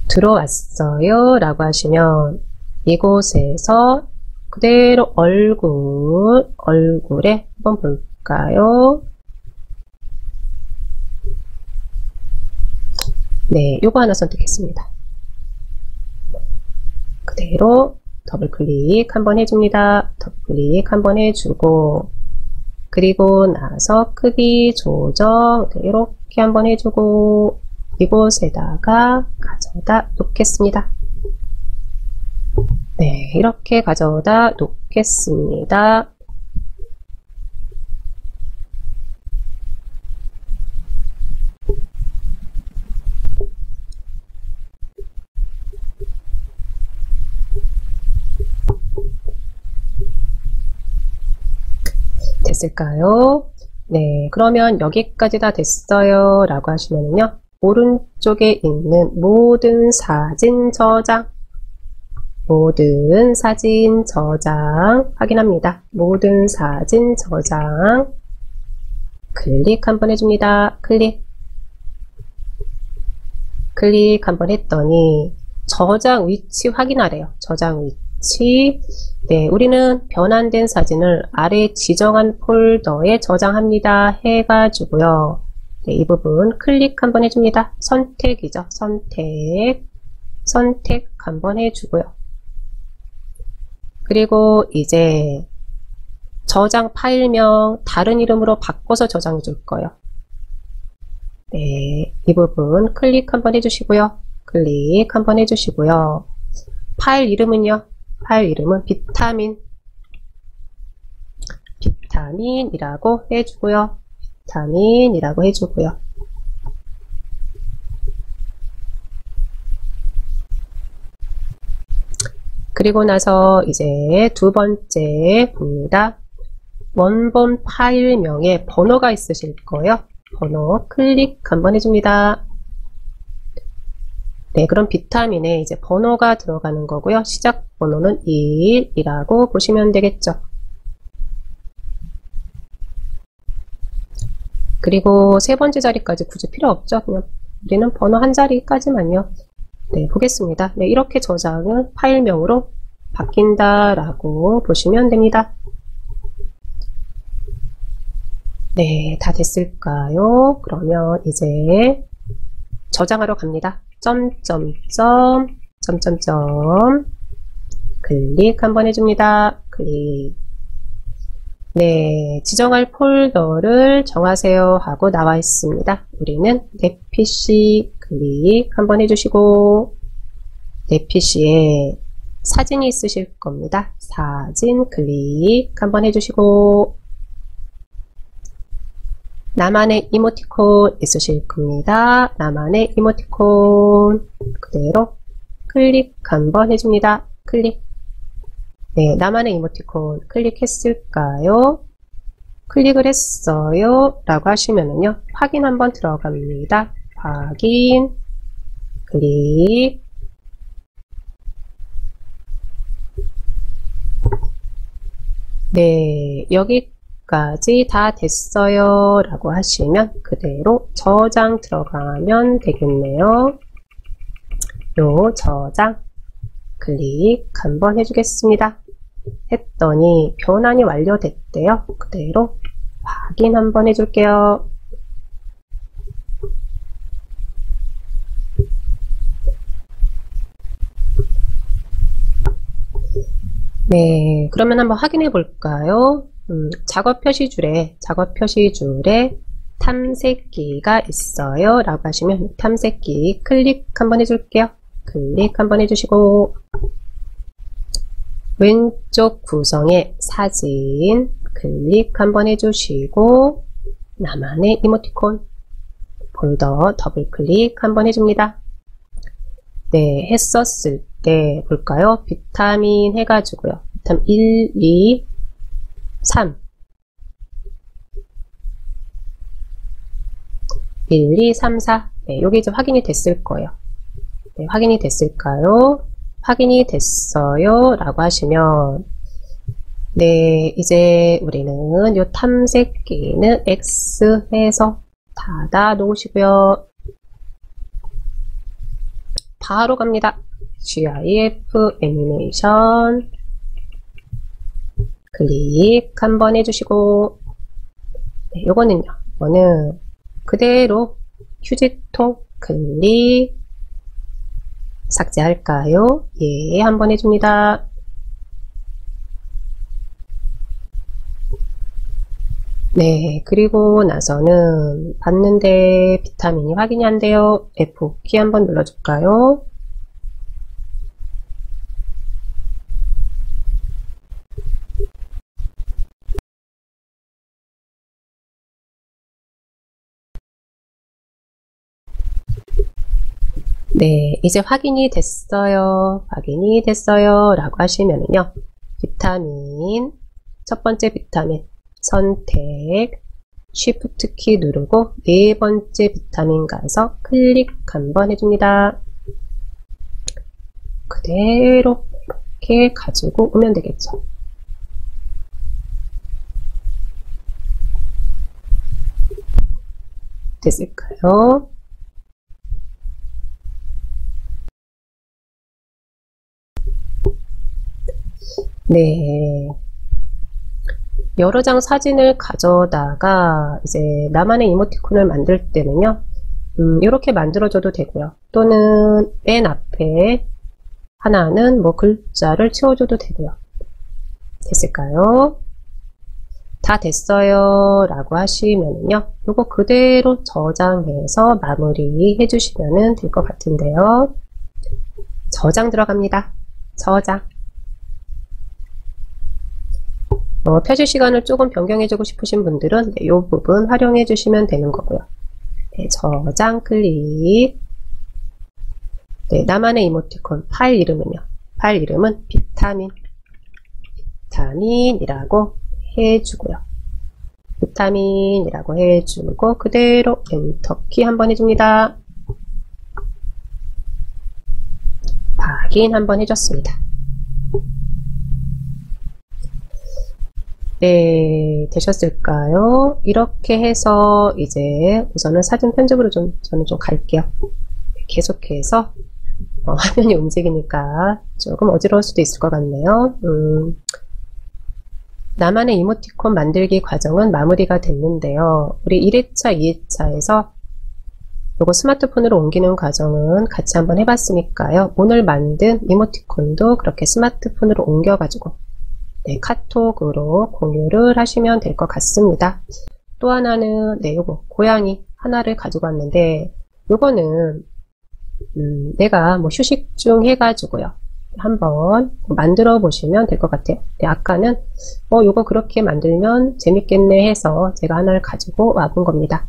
들어왔어요 라고 하시면 이곳에서 그대로 얼굴에 한번 볼까요? 네, 요거 하나 선택했습니다. 그대로 더블 클릭 한번 해줍니다. 더블 클릭 한번 해주고 그리고 나서 크기 조정 이렇게 한번 해주고 이곳에다가 가져다 놓겠습니다. 네, 이렇게 가져다 놓겠습니다. 됐을까요? 네, 그러면 여기까지 다 됐어요 라고 하시면요 오른쪽에 있는 모든 사진 저장 확인합니다. 모든 사진 저장 클릭 한번 해줍니다. 클릭 한번 했더니 저장 위치 확인하래요. 저장 위치 네, 우리는 변환된 사진을 아래 지정한 폴더에 저장합니다. 해가지고요. 네, 이 부분 클릭 한번 해줍니다. 선택이죠. 선택 선택 한번 해주고요. 그리고 이제 저장 파일명 다른 이름으로 바꿔서 저장해 줄 거예요. 네, 이 부분 클릭 한번 해주시고요. 클릭 한번 해주시고요. 파일 이름은요. 파일 이름은 비타민이라고 해주고요. 비타민이라고 해주고요. 그리고 나서 이제 두 번째 봅니다. 원본 파일명에 번호가 있으실 거예요. 번호 클릭 한번 해줍니다. 네, 그럼 비타민에 이제 번호가 들어가는 거고요. 시작 번호는 1이라고 보시면 되겠죠. 그리고 세 번째 자리까지 굳이 필요 없죠. 그냥 우리는 번호 한 자리까지만요. 네, 보겠습니다. 네, 이렇게 저장은 파일명으로 바뀐다라고 보시면 됩니다. 네, 다 됐을까요? 그러면 이제 저장하러 갑니다. 클릭 한번 해줍니다. 클릭. 네, 지정할 폴더를 정하세요 하고 나와 있습니다. 우리는 내 PC 클릭 한번 해주시고, 내 PC에 사진이 있으실 겁니다. 사진 클릭 한번 해주시고, 나만의 이모티콘 있으실 겁니다. 나만의 이모티콘 그대로 클릭 한번 해줍니다. 클릭. 네, 나만의 이모티콘 클릭했을까요? 클릭을 했어요 라고 하시면은요, 확인 한번 들어갑니다. 확인 클릭. 네, 여기까지 다 됐어요 라고 하시면 그대로 저장 들어가면 되겠네요. 요 저장 클릭 한번 해주겠습니다. 했더니 변환이 완료됐대요. 그대로 확인 한번 해줄게요. 네, 그러면 한번 확인해 볼까요? 작업 표시줄에 탐색기가 있어요 라고 하시면 탐색기 클릭 한번 해줄게요. 클릭 한번 해주시고, 왼쪽 구성에 사진 클릭 한번 해주시고, 나만의 이모티콘 폴더 더블 클릭 한번 해줍니다. 네, 했었을 때 볼까요? 비타민 해가지고요. 비타민 1, 2, 3 1, 2, 3, 4 네, 요게 이제 확인이 됐을 거예요. 네, 확인이 됐을까요? 확인이 됐어요 라고 하시면, 네, 이제 우리는 요 탐색기는 X 해서 닫아 놓으시고요. 바로 갑니다. GIF 애니메이션 클릭 한번 해주시고, 네, 요거는 그대로 휴지통 클릭. 삭제할까요? 예, 한번 해줍니다. 네, 그리고 나서는 봤는데 비타민이 확인이 안 돼요. F5키 한번 눌러줄까요? 네, 이제 확인이 됐어요 라고 하시면은요, 비타민, 첫 번째 비타민 선택 쉬프트 키 누르고 네 번째 비타민 가서 클릭 한번 해줍니다. 그대로 이렇게 가지고 오면 되겠죠. 됐을까요? 네, 여러 장 사진을 가져다가 이제 나만의 이모티콘을 만들 때는요, 이렇게 만들어줘도 되고요. 또는 맨 앞에 하나는 뭐 글자를 채워줘도 되고요. 됐을까요? 다 됐어요 라고 하시면요. 이거 그대로 저장해서 마무리 해주시면 될 것 같은데요. 저장 들어갑니다. 저장. 표시 시간을 조금 변경해주고 싶으신 분들은 이 부분 활용해 주시면 되는 거고요. 네, 저장 클릭. 네, 나만의 이모티콘 파일 이름은요. 파일 이름은 비타민이라고 해주고요. 비타민이라고 해주고 그대로 엔터키 한번 해줍니다. 확인 한번 해줬습니다. 네, 되셨을까요? 이렇게 해서 이제 우선은 사진 편집으로 저는 좀 갈게요. 계속해서 화면이 움직이니까 조금 어지러울 수도 있을 것 같네요. 나만의 이모티콘 만들기 과정은 마무리가 됐는데요. 우리 1회차, 2회차에서 요거 스마트폰으로 옮기는 과정은 같이 한번 해봤으니까요. 오늘 만든 이모티콘도 그렇게 스마트폰으로 옮겨가지고 네, 카톡으로 공유를 하시면 될 것 같습니다. 또 하나는 네, 요거 고양이 하나를 가지고 왔는데 요거는 내가 뭐 휴식 중 해가지고요. 한번 만들어 보시면 될 것 같아요. 네, 아까는 요거 그렇게 만들면 재밌겠네 해서 제가 하나를 가지고 와본 겁니다.